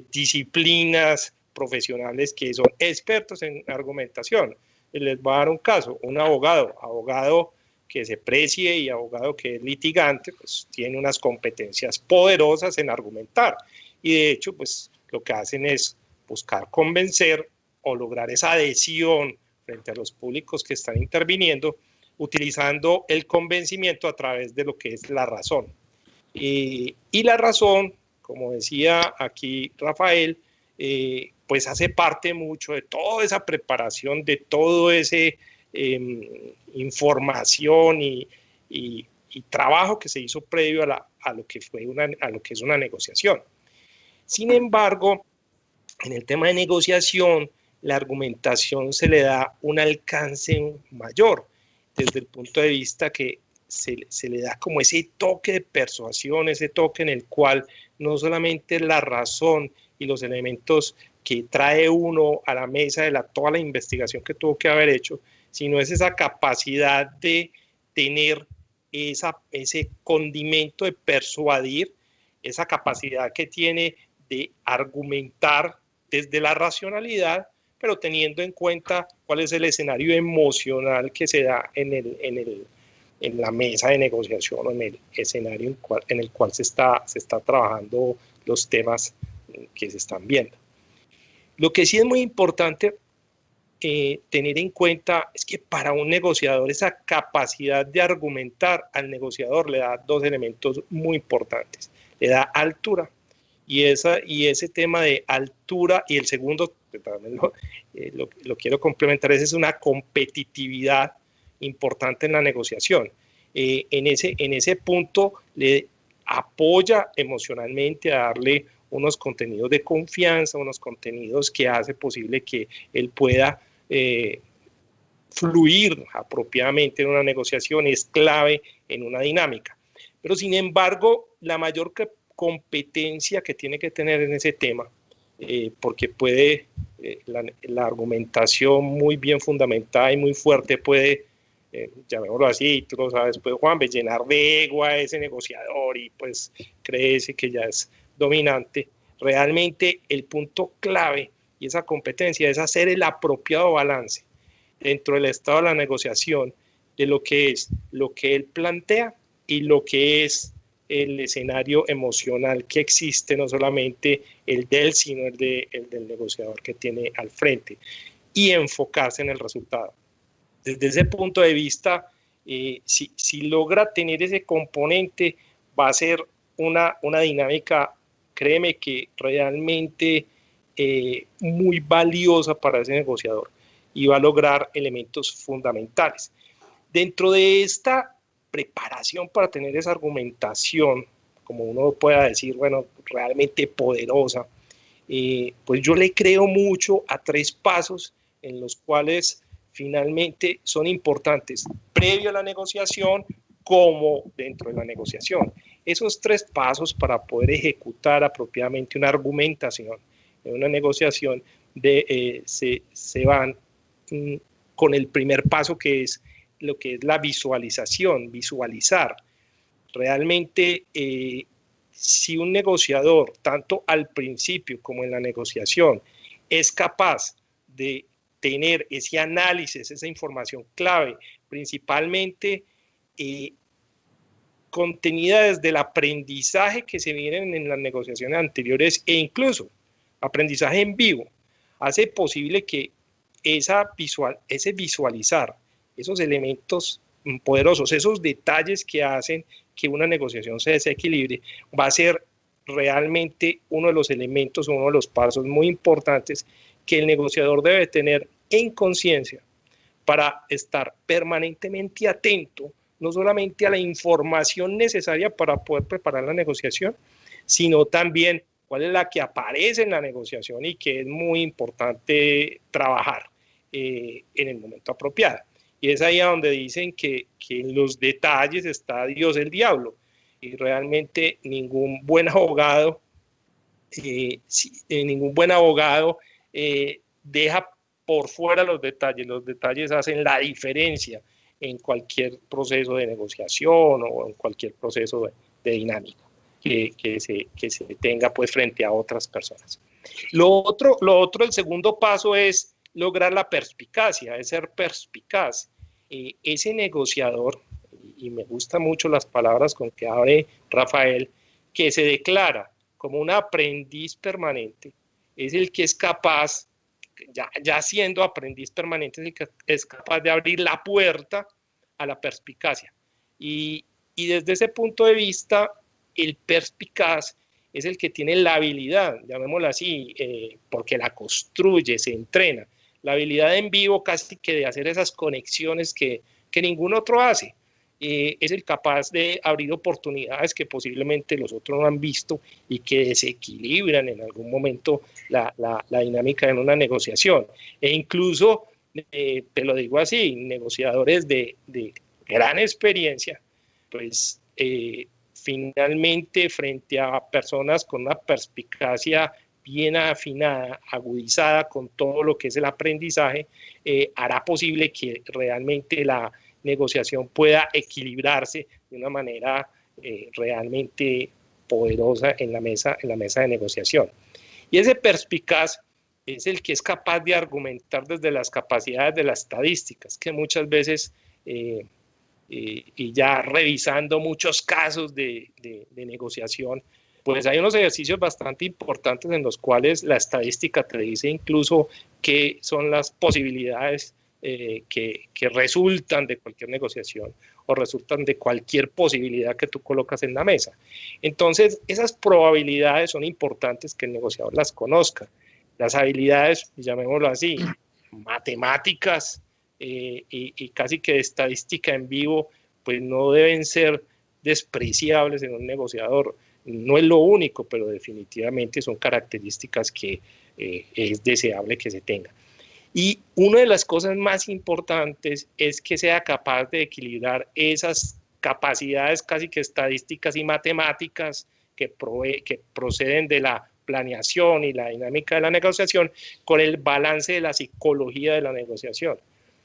disciplinas profesionales que son expertos en argumentación. Les voy a dar un caso, un abogado que se precie y abogado que es litigante, pues tiene unas competencias poderosas en argumentar, y de hecho pues lo que hacen es buscar convencer o lograr esa adhesión frente a los públicos que están interviniendo utilizando el convencimiento a través de lo que es la razón. Y la razón, como decía aquí Rafael, pues hace parte mucho de toda esa preparación, de todo ese información y trabajo que se hizo previo a lo que es una negociación. Sin embargo, en el tema de negociación, la argumentación se le da un alcance mayor, desde el punto de vista que se le da como ese toque de persuasión, ese toque en el cual no solamente la razón y los elementos que trae uno a la mesa de toda la investigación que tuvo que haber hecho, sino es esa capacidad de tener ese condimento de persuadir, esa capacidad que tiene de argumentar desde la racionalidad, pero teniendo en cuenta cuál es el escenario emocional que se da en la mesa de negociación o en el escenario en el cual se está trabajando los temas que se están viendo. Lo que sí es muy importante tener en cuenta es que para un negociador esa capacidad de argumentar al negociador le da dos elementos muy importantes. Le da altura y ese tema de altura, y el segundo, que también lo quiero complementar, es una competitividad importante en la negociación. En ese punto le apoya emocionalmente a darle unos contenidos de confianza, unos contenidos que hace posible que él pueda fluir apropiadamente en una negociación, es clave en una dinámica. Pero sin embargo, la mayor competencia que tiene que tener en ese tema, porque puede, la argumentación muy bien fundamentada y muy fuerte puede, llamémoslo así, tú lo sabes, puede, Juan, llenar de ego a ese negociador y pues creerse que ya es dominante. Realmente el punto clave y esa competencia es hacer el apropiado balance dentro del estado de la negociación de lo que es lo que él plantea y lo que es el escenario emocional que existe, no solamente el de él, sino el del negociador que tiene al frente, y enfocarse en el resultado. Desde ese punto de vista, si logra tener ese componente, va a ser una dinámica, créeme que realmente muy valiosa para ese negociador y va a lograr elementos fundamentales. Dentro de esta preparación para tener esa argumentación, como uno pueda decir, bueno, realmente poderosa, pues yo le creo mucho a 3 pasos en los cuales finalmente son importantes, previo a la negociación como dentro de la negociación. Esos 3 pasos para poder ejecutar apropiadamente una argumentación en una negociación se van con el primer paso, que es lo que es la visualización, visualizar. Realmente, si un negociador, tanto al principio como en la negociación, es capaz de tener ese análisis, esa información clave, principalmente contenida desde el aprendizaje que se vienen en las negociaciones anteriores e incluso aprendizaje en vivo, hace posible que ese visualizar esos elementos poderosos, esos detalles que hacen que una negociación se desequilibre, va a ser realmente uno de los elementos, uno de los pasos muy importantes que el negociador debe tener en conciencia para estar permanentemente atento, no solamente a la información necesaria para poder preparar la negociación, sino también cuál es la que aparece en la negociación y que es muy importante trabajar en el momento apropiado. Y es ahí a donde dicen que en los detalles está Dios el diablo. Y realmente ningún buen abogado deja por fuera los detalles. Los detalles hacen la diferencia en cualquier proceso de negociación o en cualquier proceso de dinámica que se tenga pues frente a otras personas. Lo otro, el segundo paso es lograr la perspicacia, es ser perspicaz. Ese negociador, y me gustan mucho las palabras con que abre Rafael, que se declara como un aprendiz permanente, es el que es capaz, ya siendo aprendiz permanente, es el que es capaz de abrir la puerta a la perspicacia. Y desde ese punto de vista, el perspicaz es el que tiene la habilidad, llamémosla así, porque la construye, se entrena, la habilidad en vivo casi que de hacer esas conexiones que ningún otro hace. Es el capaz de abrir oportunidades que posiblemente los otros no han visto y que desequilibran en algún momento la dinámica en una negociación. E incluso, te lo digo así, negociadores de gran experiencia, pues finalmente frente a personas con una perspicacia bien afinada, agudizada con todo lo que es el aprendizaje, hará posible que realmente la negociación pueda equilibrarse de una manera realmente poderosa en la mesa de negociación. Y ese perspicaz es el que es capaz de argumentar desde las capacidades de las estadísticas, que muchas veces, y ya revisando muchos casos de negociación, pues hay unos ejercicios bastante importantes en los cuales la estadística te dice incluso qué son las posibilidades que resultan de cualquier negociación o resultan de cualquier posibilidad que tú colocas en la mesa. Entonces, esas probabilidades son importantes que el negociador las conozca. Las habilidades, llamémoslo así, matemáticas y casi que de estadística en vivo, pues no deben ser despreciables en un negociador. No es lo único, pero definitivamente son características que es deseable que se tengan. Y una de las cosas más importantes es que sea capaz de equilibrar esas capacidades casi que estadísticas y matemáticas que proceden de la planeación y la dinámica de la negociación con el balance de la psicología de la negociación.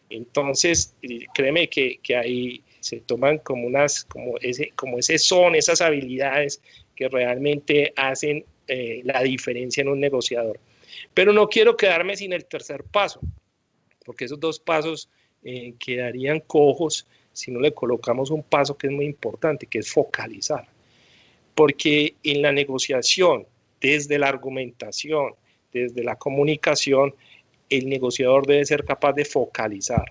Entonces, créeme que ahí se toman como esas habilidades que realmente hacen la diferencia en un negociador. Pero no quiero quedarme sin el tercer paso, porque esos dos pasos quedarían cojos si no le colocamos un paso que es muy importante, que es focalizar. Porque en la negociación, desde la argumentación, desde la comunicación, el negociador debe ser capaz de focalizar.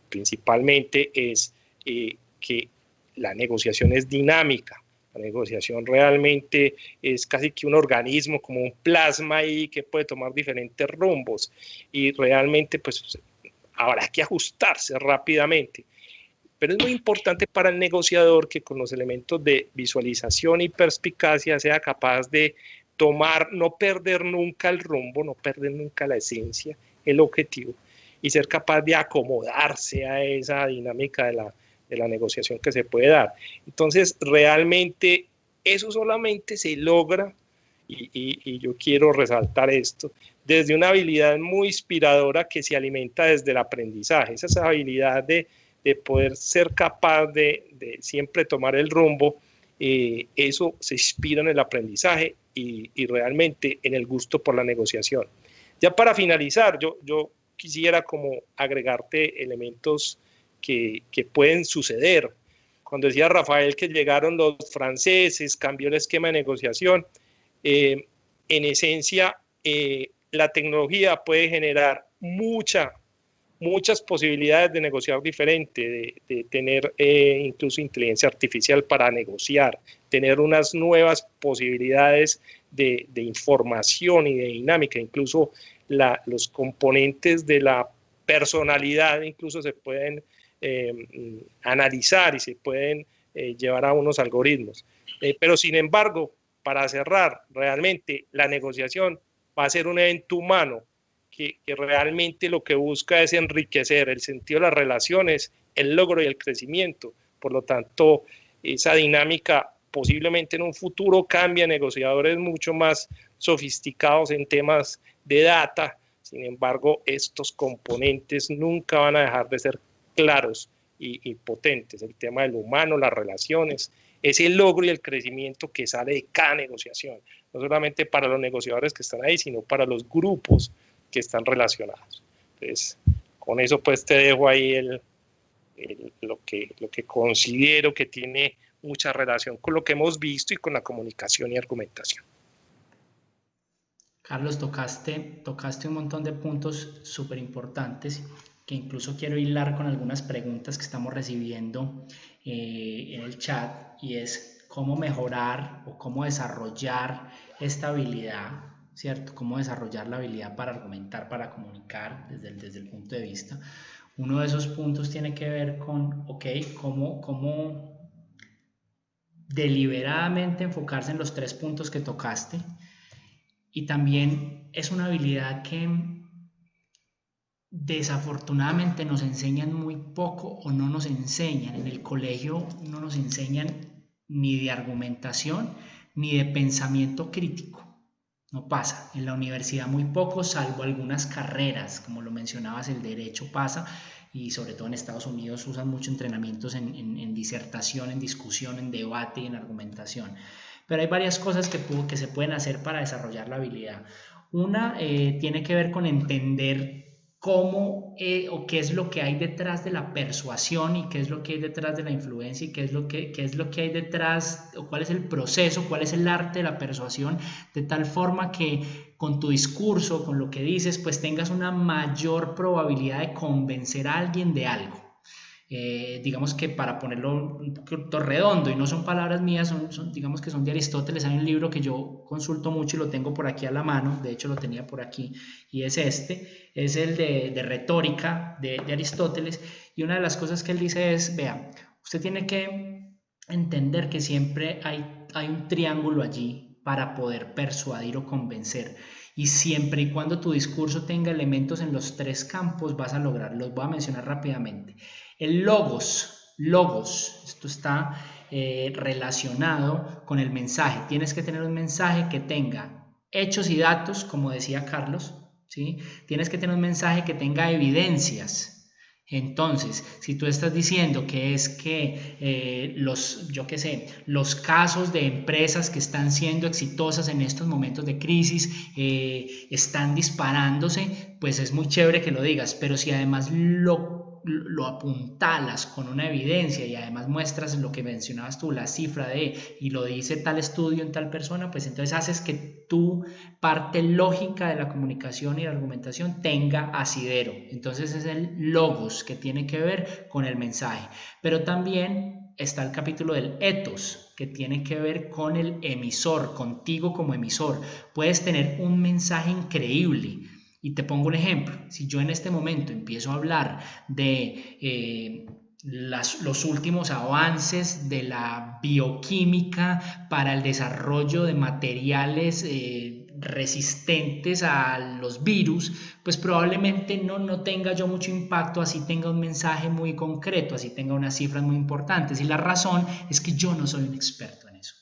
Principalmente es que la negociación es dinámica. La negociación realmente es casi que un organismo, como un plasma ahí que puede tomar diferentes rumbos y realmente pues habrá que ajustarse rápidamente. Pero es muy importante para el negociador que con los elementos de visualización y perspicacia sea capaz de tomar, no perder nunca el rumbo, no perder nunca la esencia, el objetivo, y ser capaz de acomodarse a esa dinámica de la negociación que se puede dar. Entonces, realmente eso solamente se logra, y yo quiero resaltar esto, desde una habilidad muy inspiradora que se alimenta desde el aprendizaje, esa habilidad de poder ser capaz de siempre tomar el rumbo, eso se inspira en el aprendizaje y realmente en el gusto por la negociación. Ya para finalizar, yo quisiera como agregarte elementos que pueden suceder. Cuando decía Rafael que llegaron los franceses, cambió el esquema de negociación, en esencia la tecnología puede generar muchas posibilidades de negociar diferente, de tener incluso inteligencia artificial para negociar, tener unas nuevas posibilidades de información y de dinámica, incluso los componentes de la personalidad incluso se pueden analizar y se pueden llevar a unos algoritmos. Pero sin embargo, para cerrar, realmente la negociación va a ser un evento humano que realmente lo que busca es enriquecer el sentido de las relaciones, el logro y el crecimiento. Por lo tanto, esa dinámica posiblemente en un futuro cambie a negociadores mucho más sofisticados en temas de data. Sin embargo, estos componentes nunca van a dejar de ser claros y potentes. El tema del humano, las relaciones, es el logro y el crecimiento que sale de cada negociación, no solamente para los negociadores que están ahí, sino para los grupos que están relacionados. Entonces, con eso pues te dejo ahí lo que considero que tiene mucha relación con lo que hemos visto y con la comunicación y argumentación. Carlos, tocaste un montón de puntos súper importantes que incluso quiero hilar con algunas preguntas que estamos recibiendo en el chat, y es cómo mejorar o cómo desarrollar esta habilidad, ¿cierto? Cómo desarrollar la habilidad para argumentar, para comunicar desde el punto de vista. Uno de esos puntos tiene que ver con, ok, cómo deliberadamente enfocarse en los 3 puntos que tocaste, y también es una habilidad que desafortunadamente nos enseñan muy poco o no nos enseñan. En el colegio no nos enseñan ni de argumentación ni de pensamiento crítico. No pasa. En la universidad muy poco, salvo algunas carreras, como lo mencionabas, el derecho pasa, y sobre todo en Estados Unidos usan mucho entrenamientos en disertación, en discusión, en debate y en argumentación. Pero hay varias cosas que se pueden hacer para desarrollar la habilidad. Una tiene que ver con entender cómo o qué es lo que hay detrás de la persuasión, y qué es lo que hay detrás de la influencia, y qué es lo que hay detrás, o cuál es el proceso, cuál es el arte de la persuasión, de tal forma que con tu discurso, con lo que dices, pues tengas una mayor probabilidad de convencer a alguien de algo. Digamos que, para ponerlo un poquito redondo, y no son palabras mías, digamos que son de Aristóteles. Hay un libro que yo consulto mucho y lo tengo por aquí a la mano, de hecho lo tenía por aquí, y es el de retórica de Aristóteles, y una de las cosas que él dice es, vea, usted tiene que entender que siempre hay un triángulo allí para poder persuadir o convencer, y siempre y cuando tu discurso tenga elementos en los 3 campos vas a lograrlo. Los voy a mencionar rápidamente. El logos, esto está relacionado con el mensaje. Tienes que tener un mensaje que tenga hechos y datos, como decía Carlos, ¿sí? Tienes que tener un mensaje que tenga evidencias. Entonces, si tú estás diciendo que es que los casos de empresas que están siendo exitosas en estos momentos de crisis están disparándose, pues es muy chévere que lo digas, pero si además lo apuntalas con una evidencia, y además muestras lo que mencionabas tú, la cifra y lo dice tal estudio en tal persona, pues entonces haces que tu parte lógica de la comunicación y la argumentación tenga asidero. Entonces es el logos, que tiene que ver con el mensaje. Pero también está el capítulo del ethos, que tiene que ver con el emisor, contigo como emisor. Puedes tener un mensaje increíble. Y te pongo un ejemplo. Si yo en este momento empiezo a hablar de los últimos avances de la bioquímica para el desarrollo de materiales resistentes a los virus, pues probablemente no tenga yo mucho impacto, así tenga un mensaje muy concreto, así tenga unas cifras muy importantes. Y la razón es que yo no soy un experto en eso.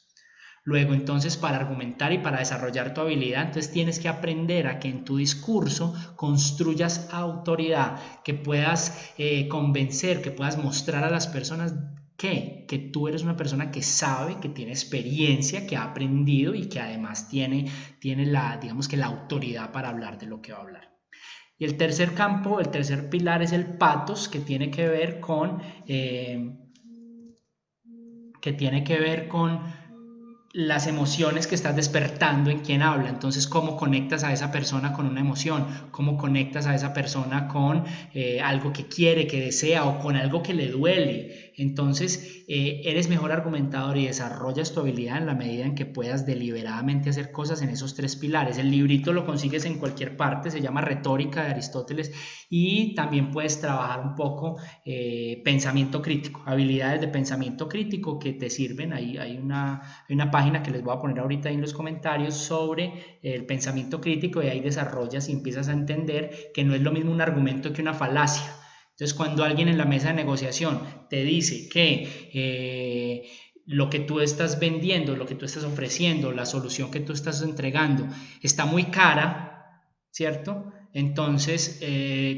Luego, entonces, para argumentar y para desarrollar tu habilidad, entonces tienes que aprender a que en tu discurso construyas autoridad, que puedas convencer, que puedas mostrar a las personas que tú eres una persona que sabe, que tiene experiencia, que ha aprendido, y que además tiene digamos que la autoridad para hablar de lo que va a hablar. Y el tercer campo, el tercer pilar, es el pathos, que tiene que ver con las emociones que estás despertando en quien habla. Entonces, cómo conectas a esa persona con una emoción, cómo conectas a esa persona con algo que quiere, que desea, o con algo que le duele. Entonces, eres mejor argumentador y desarrollas tu habilidad en la medida en que puedas deliberadamente hacer cosas en esos 3 pilares. El librito lo consigues en cualquier parte, se llama Retórica de Aristóteles, y también puedes trabajar un poco pensamiento crítico, habilidades de pensamiento crítico que te sirven. Hay una página que les voy a poner ahorita en los comentarios sobre el pensamiento crítico, y ahí desarrollas y empiezas a entender que no es lo mismo un argumento que una falacia. Entonces, cuando alguien en la mesa de negociación te dice que lo que tú estás vendiendo, lo que tú estás ofreciendo, la solución que tú estás entregando está muy cara, ¿cierto? Entonces,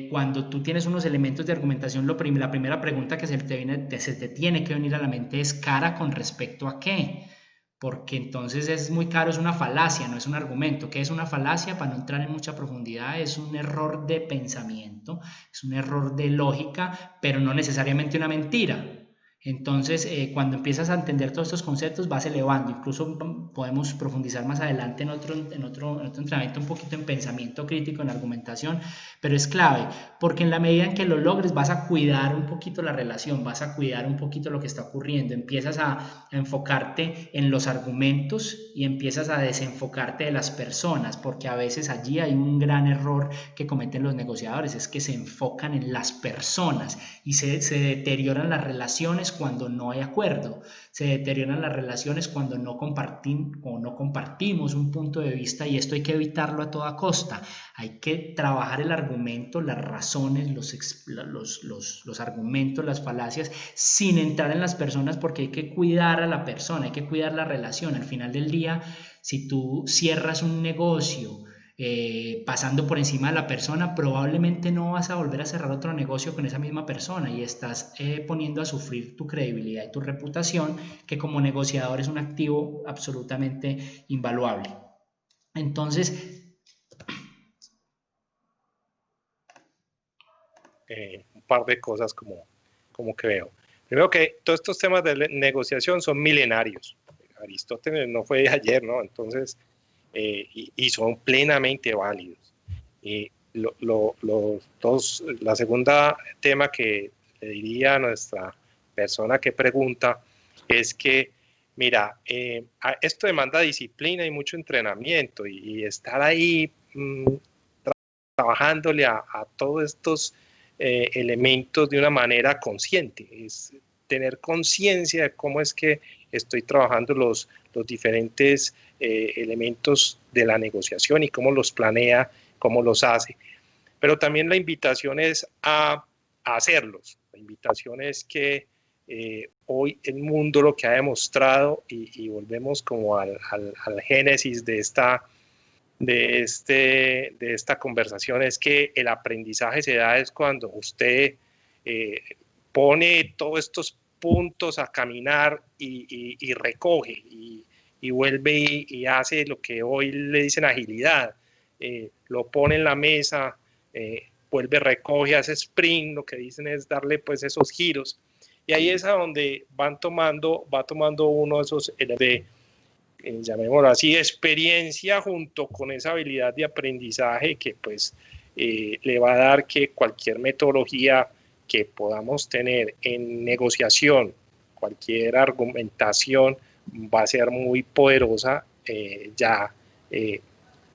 cuando tú tienes unos elementos de argumentación, la primera pregunta que se te tiene que venir a la mente es: ¿cara con respecto a qué? Porque entonces es muy caro, es una falacia, no es un argumento. ¿Qué es una falacia? Para no entrar en mucha profundidad, es un error de pensamiento, es un error de lógica, pero no necesariamente una mentira. Entonces, cuando empiezas a entender todos estos conceptos, vas elevando. Incluso podemos profundizar más adelante en otro entrenamiento un poquito en pensamiento crítico, en argumentación, pero es clave, porque en la medida en que lo logres, vas a cuidar un poquito la relación, vas a cuidar un poquito lo que está ocurriendo, empiezas a enfocarte en los argumentos y empiezas a desenfocarte de las personas, porque a veces allí hay un gran error que cometen los negociadores, es que se enfocan en las personas y se deterioran las relaciones cuando no hay acuerdo, se deterioran las relaciones cuando no compartimos un punto de vista, y esto hay que evitarlo a toda costa. Hay que trabajar el argumento, las razones, los argumentos, las falacias, sin entrar en las personas, porque hay que cuidar a la persona, hay que cuidar la relación. Al final del día, si tú cierras un negocio pasando por encima de la persona, probablemente no vas a volver a cerrar otro negocio con esa misma persona, y estás poniendo a sufrir tu credibilidad y tu reputación, que como negociador es un activo absolutamente invaluable. Entonces, un par de cosas como que veo. Primero, que todos estos temas de negociación son milenarios. Aristóteles no fue de ayer, ¿no? Entonces, y son plenamente válidos. La segunda tema que le diría a nuestra persona que pregunta es que, mira, esto demanda disciplina y mucho entrenamiento, y estar ahí trabajándole a todos estos elementos de una manera consciente, es tener conciencia de cómo es que estoy trabajando los diferentes elementos de la negociación y cómo los planea, cómo los hace. Pero también la invitación es a hacerlos. La invitación es que hoy el mundo lo que ha demostrado, y volvemos como al génesis de esta conversación, es que el aprendizaje se da es cuando usted pone todos estos puntos a caminar y recoge y vuelve y hace lo que hoy le dicen agilidad, lo pone en la mesa, vuelve, recoge, hace sprint, lo que dicen es darle pues esos giros, y ahí es a donde va tomando uno de esos de llamémoslo así, experiencia junto con esa habilidad de aprendizaje que pues le va a dar que cualquier metodología que podamos tener en negociación, cualquier argumentación, va a ser muy poderosa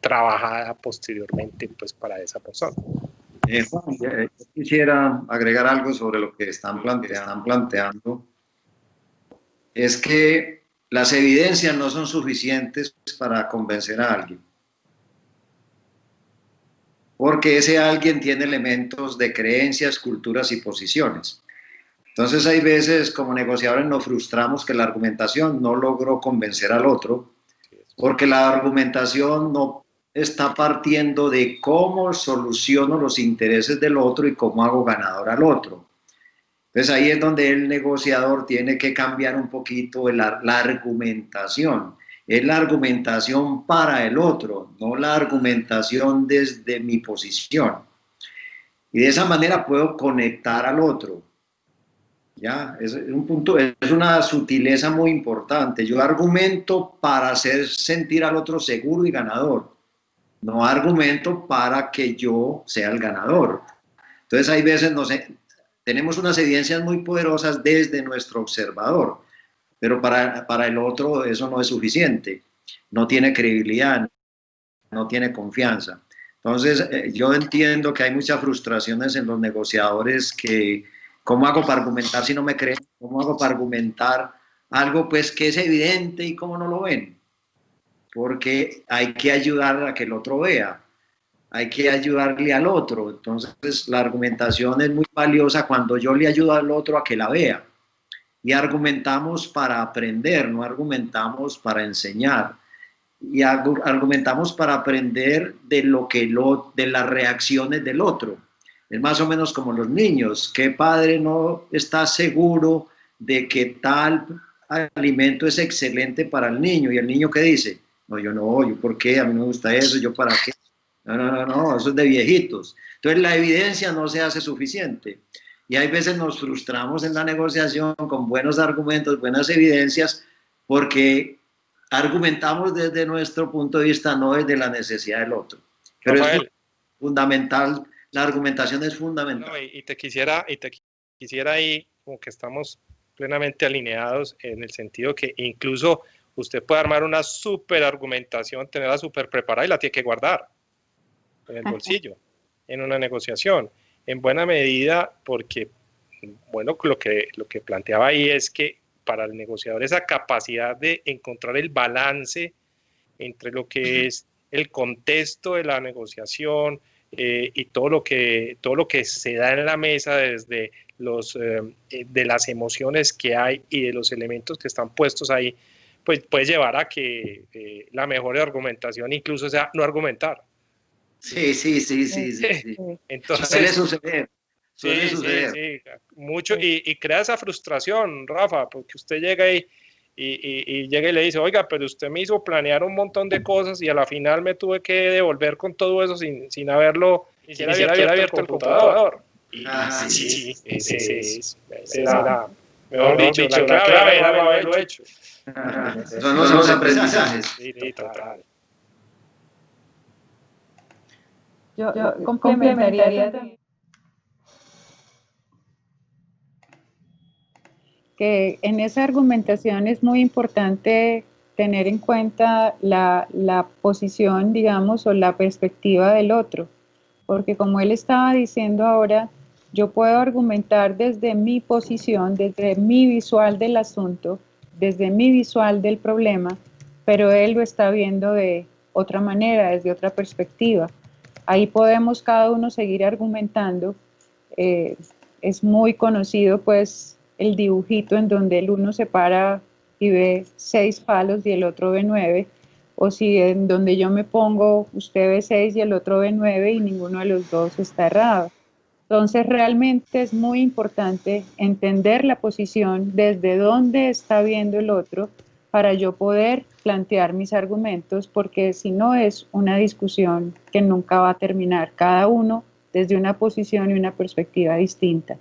trabajada posteriormente pues para esa persona. Juan, yo quisiera agregar algo sobre lo que están planteando. Es que las evidencias no son suficientes para convencer a alguien, porque ese alguien tiene elementos de creencias, culturas y posiciones. Entonces hay veces como negociadores nos frustramos que la argumentación no logró convencer al otro, porque la argumentación no está partiendo de cómo soluciono los intereses del otro y cómo hago ganador al otro. Entonces ahí es donde el negociador tiene que cambiar un poquito la argumentación. Es la argumentación para el otro, no la argumentación desde mi posición. Y de esa manera puedo conectar al otro. ¿Ya? Es un punto, es una sutileza muy importante. Yo argumento para hacer sentir al otro seguro y ganador. No argumento para que yo sea el ganador. Entonces hay veces tenemos unas evidencias muy poderosas desde nuestro observador, pero para el otro eso no es suficiente. No tiene credibilidad, no tiene confianza. Entonces yo entiendo que hay muchas frustraciones en los negociadores que ¿cómo hago para argumentar si no me creen? ¿Cómo hago para argumentar algo pues que es evidente y cómo no lo ven? Porque hay que ayudar a que el otro vea, hay que ayudarle al otro. Entonces la argumentación es muy valiosa cuando yo le ayudo al otro a que la vea. Y argumentamos para aprender, no argumentamos para enseñar. Y argumentamos para aprender de las reacciones del otro. Es más o menos como los niños. ¿Qué padre no está seguro de que tal alimento es excelente para el niño? ¿Y el niño qué dice? No, yo no, yo ¿por qué? A mí no me gusta eso, ¿yo para qué? No, eso es de viejitos. Entonces la evidencia no se hace suficiente. Y hay veces nos frustramos en la negociación con buenos argumentos, buenas evidencias, porque argumentamos desde nuestro punto de vista, no desde la necesidad del otro. Pero Rafael, es fundamental, la argumentación es fundamental. no, y te quisiera ahí, como que estamos plenamente alineados en el sentido que incluso usted puede armar una súper argumentación, tenerla súper preparada y la tiene que guardar en el bolsillo, en una negociación, en buena medida porque, bueno, lo que planteaba ahí es que para el negociador esa capacidad de encontrar el balance entre lo que es el contexto de la negociación y todo lo que se da en la mesa desde de las emociones que hay y de los elementos que están puestos ahí, pues puede llevar a que la mejor argumentación incluso sea no argumentar. Sí. Entonces, suele suceder. Sí, mucho, y crea esa frustración, Rafa, porque usted llega y llega y le dice, oiga, pero usted me hizo planear un montón de cosas y a la final me tuve que devolver con todo eso sin haberlo, sin abierto el computador. Sí, ese era, mejor dicho, la clave era no haberlo hecho. Son los aprendizajes. Sí, total. Yo complementaría que en esa argumentación es muy importante tener en cuenta la posición, digamos, o la perspectiva del otro, porque como él estaba diciendo ahora, yo puedo argumentar desde mi posición, desde mi visual del asunto, desde mi visual del problema, pero él lo está viendo de otra manera, desde otra perspectiva. Ahí podemos cada uno seguir argumentando. Es muy conocido, pues, el dibujito en donde el uno se para y ve 6 palos y el otro ve 9, o si en donde yo me pongo, usted ve 6 y el otro ve 9 y ninguno de los dos está errado. Entonces realmente es muy importante entender la posición desde dónde está viendo el otro para yo poder plantear mis argumentos, porque si no es una discusión que nunca va a terminar, cada uno desde una posición y una perspectiva distinta.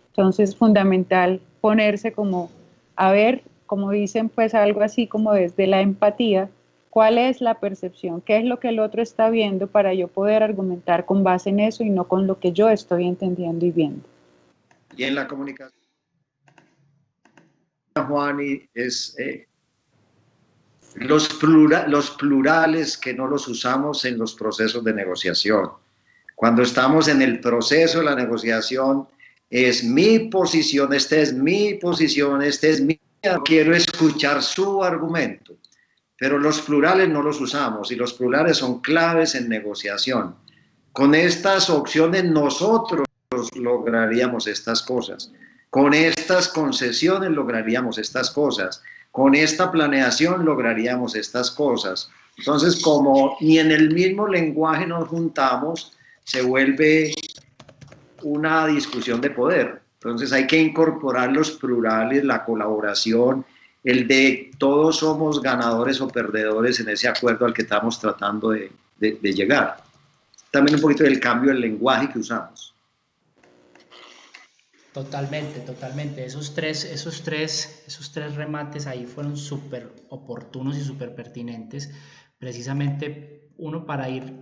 Entonces es fundamental ponerse como a ver, como dicen, pues algo así como desde la empatía, cuál es la percepción, qué es lo que el otro está viendo para yo poder argumentar con base en eso y no con lo que yo estoy entendiendo y viendo. Y en la comunicación, Juan, es los plurales que no los usamos en los procesos de negociación. Cuando estamos en el proceso de la negociación, es mi posición, esta es mi posición, este es mi... Quiero escuchar su argumento, pero los plurales no los usamos y los plurales son claves en negociación. Con estas opciones nosotros lograríamos estas cosas. Con estas concesiones lograríamos estas cosas. Con esta planeación lograríamos estas cosas. Entonces, como ni en el mismo lenguaje nos juntamos, se vuelve una discusión de poder. Entonces hay que incorporar los plurales, la colaboración, el de todos somos ganadores o perdedores en ese acuerdo al que estamos tratando de llegar. También un poquito del cambio del lenguaje que usamos. Totalmente. Esos tres remates ahí fueron súper oportunos y súper pertinentes. Precisamente uno para ir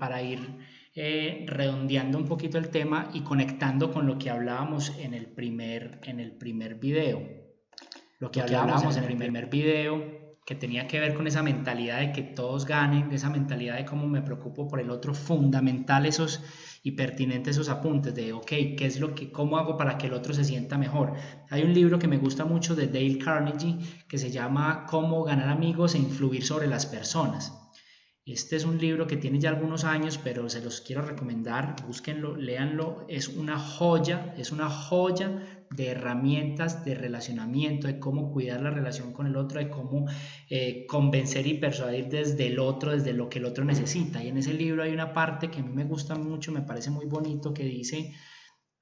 redondeando un poquito el tema y conectando con lo que hablábamos en el primer video. Lo que hablábamos en el primer video, que tenía que ver con esa mentalidad de que todos ganen, esa mentalidad de cómo me preocupo por el otro, fundamental y pertinentes esos apuntes de, ok, ¿cómo hago para que el otro se sienta mejor? Hay un libro que me gusta mucho de Dale Carnegie que se llama Cómo ganar amigos e influir sobre las personas. Este es un libro que tiene ya algunos años, pero se los quiero recomendar, búsquenlo, léanlo, es una joya de herramientas de relacionamiento, de cómo cuidar la relación con el otro, de cómo convencer y persuadir desde el otro, desde lo que el otro necesita. Y en ese libro hay una parte que a mí me gusta mucho, me parece muy bonito, que dice,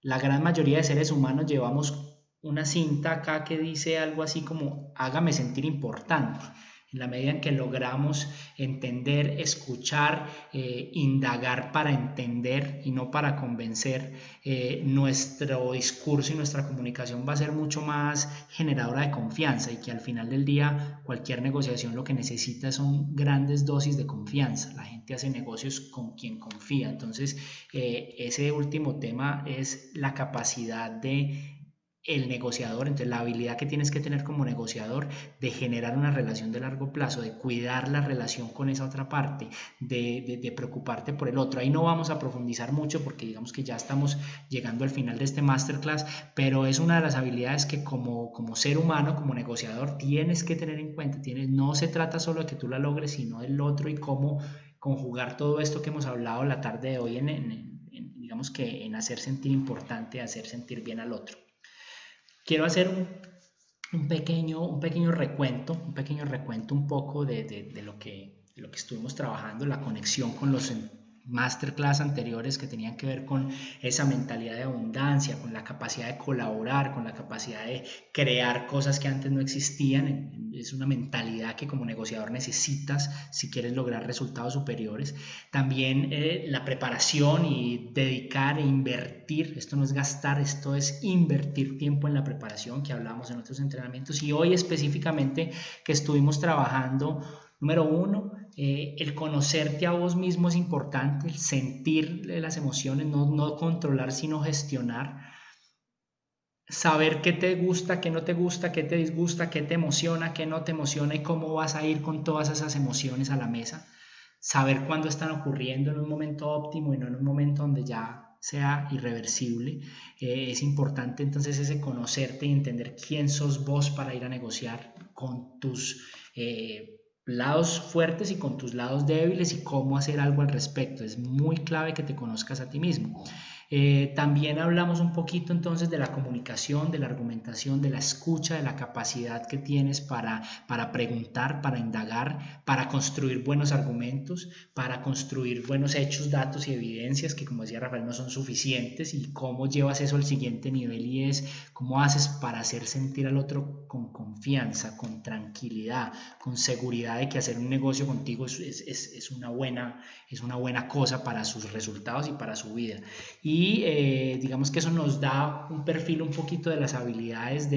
la gran mayoría de seres humanos llevamos una cinta acá que dice algo así como, hágame sentir importante. En la medida en que logramos entender, escuchar, indagar para entender y no para convencer, nuestro discurso y nuestra comunicación va a ser mucho más generadora de confianza, y que al final del día cualquier negociación lo que necesita son grandes dosis de confianza. La gente hace negocios con quien confía. Entonces, ese último tema es la capacidad de el negociador, entonces la habilidad que tienes que tener como negociador de generar una relación de largo plazo, de cuidar la relación con esa otra parte, de preocuparte por el otro. Ahí no vamos a profundizar mucho porque digamos que ya estamos llegando al final de este masterclass, pero es una de las habilidades que como ser humano, como negociador, tienes que tener en cuenta. No se trata solo de que tú la logres, sino del otro, y cómo conjugar todo esto que hemos hablado la tarde de hoy digamos que en hacer sentir importante, hacer sentir bien al otro. Quiero hacer un pequeño recuento un poco de lo que estuvimos trabajando, la conexión con los masterclass anteriores que tenían que ver con esa mentalidad de abundancia, con la capacidad de colaborar, con la capacidad de crear cosas que antes no existían. Es una mentalidad que como negociador necesitas si quieres lograr resultados superiores. También la preparación y dedicar e invertir. Esto no es gastar, esto es invertir tiempo en la preparación, que hablamos en otros entrenamientos. Y hoy específicamente que estuvimos trabajando, número 1, el conocerte a vos mismo es importante, el sentir las emociones, no controlar sino gestionar, saber qué te gusta, qué no te gusta, qué te disgusta, qué te emociona, qué no te emociona, y cómo vas a ir con todas esas emociones a la mesa, saber cuándo están ocurriendo en un momento óptimo y no en un momento donde ya sea irreversible. Es importante entonces ese conocerte y entender quién sos vos para ir a negociar, con tus lados fuertes y con tus lados débiles, y cómo hacer algo al respecto. Es muy clave que te conozcas a ti mismo. También hablamos un poquito entonces de la comunicación, de la argumentación, de la escucha, de la capacidad que tienes para preguntar, para indagar, para construir buenos argumentos, para construir buenos hechos, datos y evidencias que, como decía Rafael, no son suficientes, y cómo llevas eso al siguiente nivel, y es cómo haces para hacer sentir al otro con confianza, con tranquilidad, con seguridad de que hacer un negocio contigo es una buena cosa para sus resultados y para su vida. Y digamos que eso nos da un perfil un poquito de las habilidades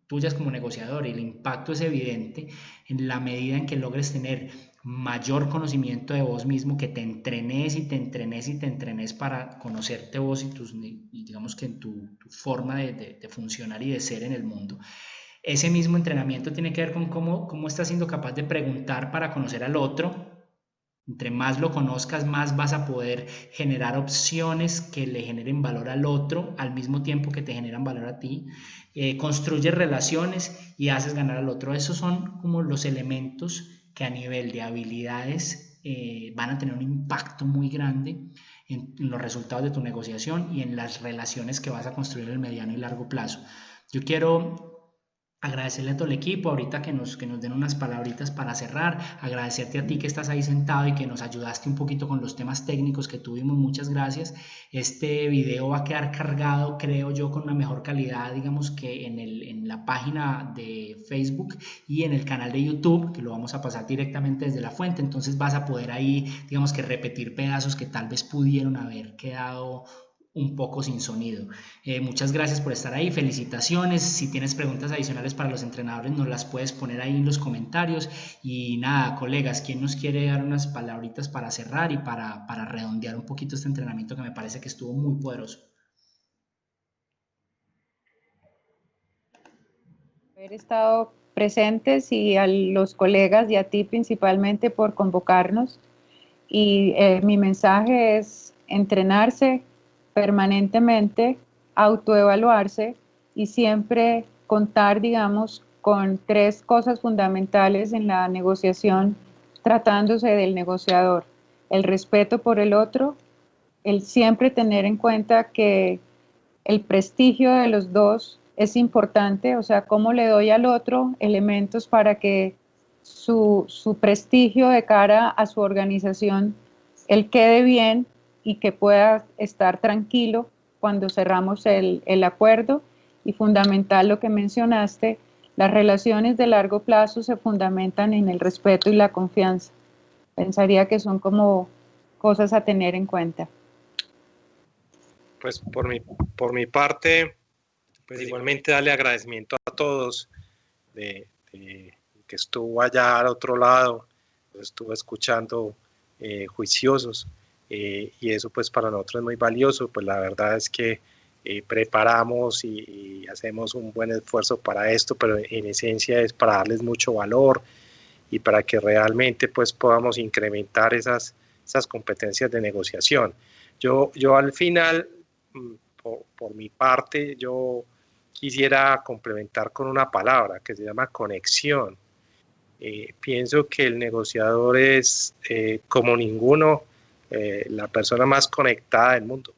tuyas como negociador, y el impacto es evidente en la medida en que logres tener mayor conocimiento de vos mismo, que te entrenes y te entrenes y te entrenes para conocerte vos y digamos que en tu forma de funcionar y de ser en el mundo. Ese mismo entrenamiento tiene que ver con cómo estás siendo capaz de preguntar para conocer al otro. Entre más lo conozcas, más vas a poder generar opciones que le generen valor al otro al mismo tiempo que te generan valor a ti. Construyes relaciones y haces ganar al otro. Esos son como los elementos que a nivel de habilidades van a tener un impacto muy grande en los resultados de tu negociación y en las relaciones que vas a construir en el mediano y largo plazo. Yo quiero agradecerle a todo el equipo ahorita que nos den unas palabritas para cerrar, agradecerte a ti que estás ahí sentado y que nos ayudaste un poquito con los temas técnicos que tuvimos. Muchas gracias. Este video va a quedar cargado, creo yo, con una mejor calidad, digamos que en la página de Facebook y en el canal de YouTube, que lo vamos a pasar directamente desde la fuente. Entonces vas a poder ahí, digamos que repetir pedazos que tal vez pudieron haber quedado un poco sin sonido. Muchas gracias por estar ahí, felicitaciones. Si tienes preguntas adicionales para los entrenadores, nos las puedes poner ahí en los comentarios. Y nada, colegas, ¿quién nos quiere dar unas palabritas para cerrar y para redondear un poquito este entrenamiento que me parece que estuvo muy poderoso? Haber estado presentes, y a los colegas y a ti principalmente por convocarnos. Y mi mensaje es entrenarse permanentemente, autoevaluarse y siempre contar, digamos, con 3 cosas fundamentales en la negociación tratándose del negociador: el respeto por el otro, el siempre tener en cuenta que el prestigio de los dos es importante, o sea, cómo le doy al otro elementos para que su prestigio de cara a su organización, él quede bien y que pueda estar tranquilo cuando cerramos el acuerdo. Y fundamental lo que mencionaste, Las relaciones de largo plazo se fundamentan en el respeto y la confianza. Pensaría que son como cosas a tener en cuenta. Pues por mi parte, pues igualmente darle agradecimiento a todos de que estuvo allá al otro lado, estuvo escuchando juiciosos, y eso pues para nosotros es muy valioso. Pues la verdad es que preparamos y hacemos un buen esfuerzo para esto, pero en esencia es para darles mucho valor y para que realmente pues podamos incrementar esas competencias de negociación. Yo al final, por mi parte, yo quisiera complementar con una palabra que se llama conexión. Pienso que el negociador es, como ninguno, la persona más conectada del mundo.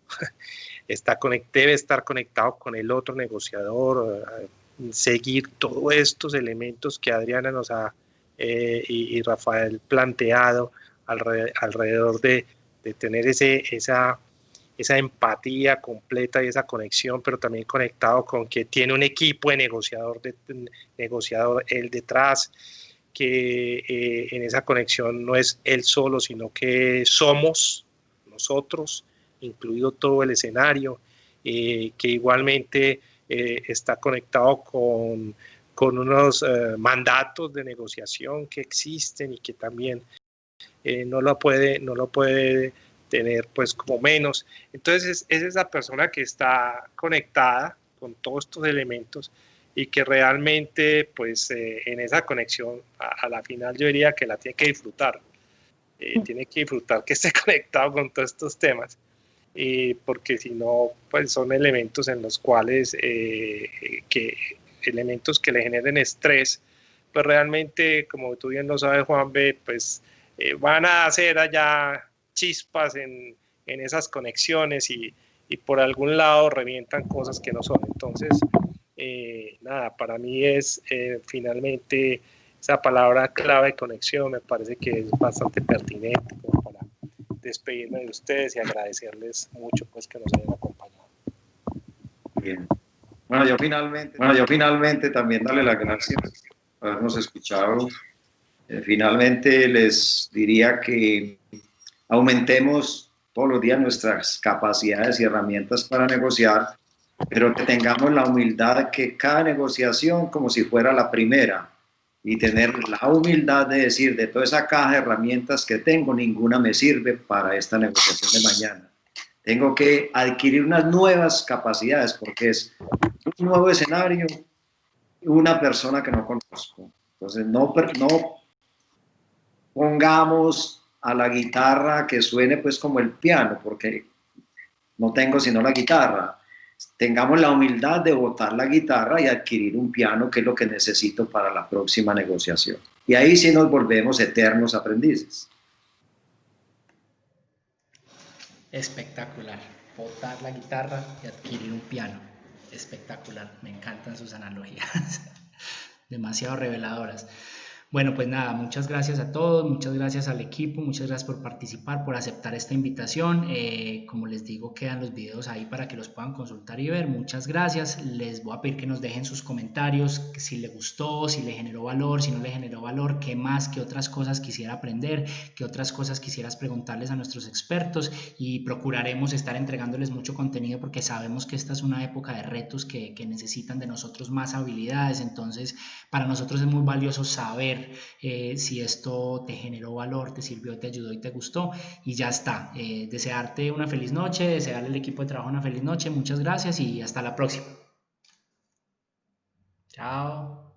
Debe estar conectado con el otro negociador, seguir todos estos elementos que Adriana nos ha y Rafael planteado alrededor de tener esa empatía completa y esa conexión, pero también conectado con que tiene un equipo de negociador él detrás, que en esa conexión no es él solo, sino que somos nosotros, incluido todo el escenario, que igualmente está conectado con unos mandatos de negociación que existen y que también no lo puede tener pues como menos. Entonces es esa persona que está conectada con todos estos elementos y que realmente pues en esa conexión a la final yo diría que la tiene que disfrutar. Tiene que disfrutar que esté conectado con todos estos temas, porque si no, pues son elementos en los cuales elementos que le generen estrés, pues realmente, como tú bien lo sabes, Juan B., pues van a hacer allá chispas en esas conexiones y por algún lado revientan cosas que no son. Entonces, nada, para mí es finalmente esa palabra clave de conexión me parece que es bastante pertinente como para despedirme de ustedes y agradecerles mucho pues que nos hayan acompañado. Bien. Bueno, yo finalmente también darle las gracias por habernos escuchado. Finalmente les diría que aumentemos todos los días nuestras capacidades y herramientas para negociar, pero que tengamos la humildad que cada negociación como si fuera la primera, y tener la humildad de decir, de toda esa caja de herramientas que tengo, ninguna me sirve para esta negociación de mañana. Tengo que adquirir unas nuevas capacidades porque es un nuevo escenario y una persona que no conozco. Entonces no pongamos a la guitarra que suene pues como el piano, porque no tengo sino la guitarra. Tengamos la humildad de botar la guitarra y adquirir un piano, que es lo que necesito para la próxima negociación. Y ahí sí nos volvemos eternos aprendices. Espectacular. Botar la guitarra y adquirir un piano. Espectacular. Me encantan sus analogías. Demasiado reveladoras. Bueno, pues nada, muchas gracias a todos, muchas gracias al equipo, muchas gracias por participar, por aceptar esta invitación. Como les digo, quedan los videos ahí para que los puedan consultar y ver. Muchas gracias. Les voy a pedir que nos dejen sus comentarios, si les gustó, si les generó valor, si no les generó valor, qué más, qué otras cosas quisiera aprender, qué otras cosas quisieras preguntarles a nuestros expertos, y procuraremos estar entregándoles mucho contenido porque sabemos que esta es una época de retos que necesitan de nosotros más habilidades. Entonces, para nosotros es muy valioso saber si esto te generó valor, te sirvió, te ayudó y te gustó. Y ya está. Desearte una feliz noche, desearle al equipo de trabajo una feliz noche. Muchas gracias y hasta la próxima. Chao.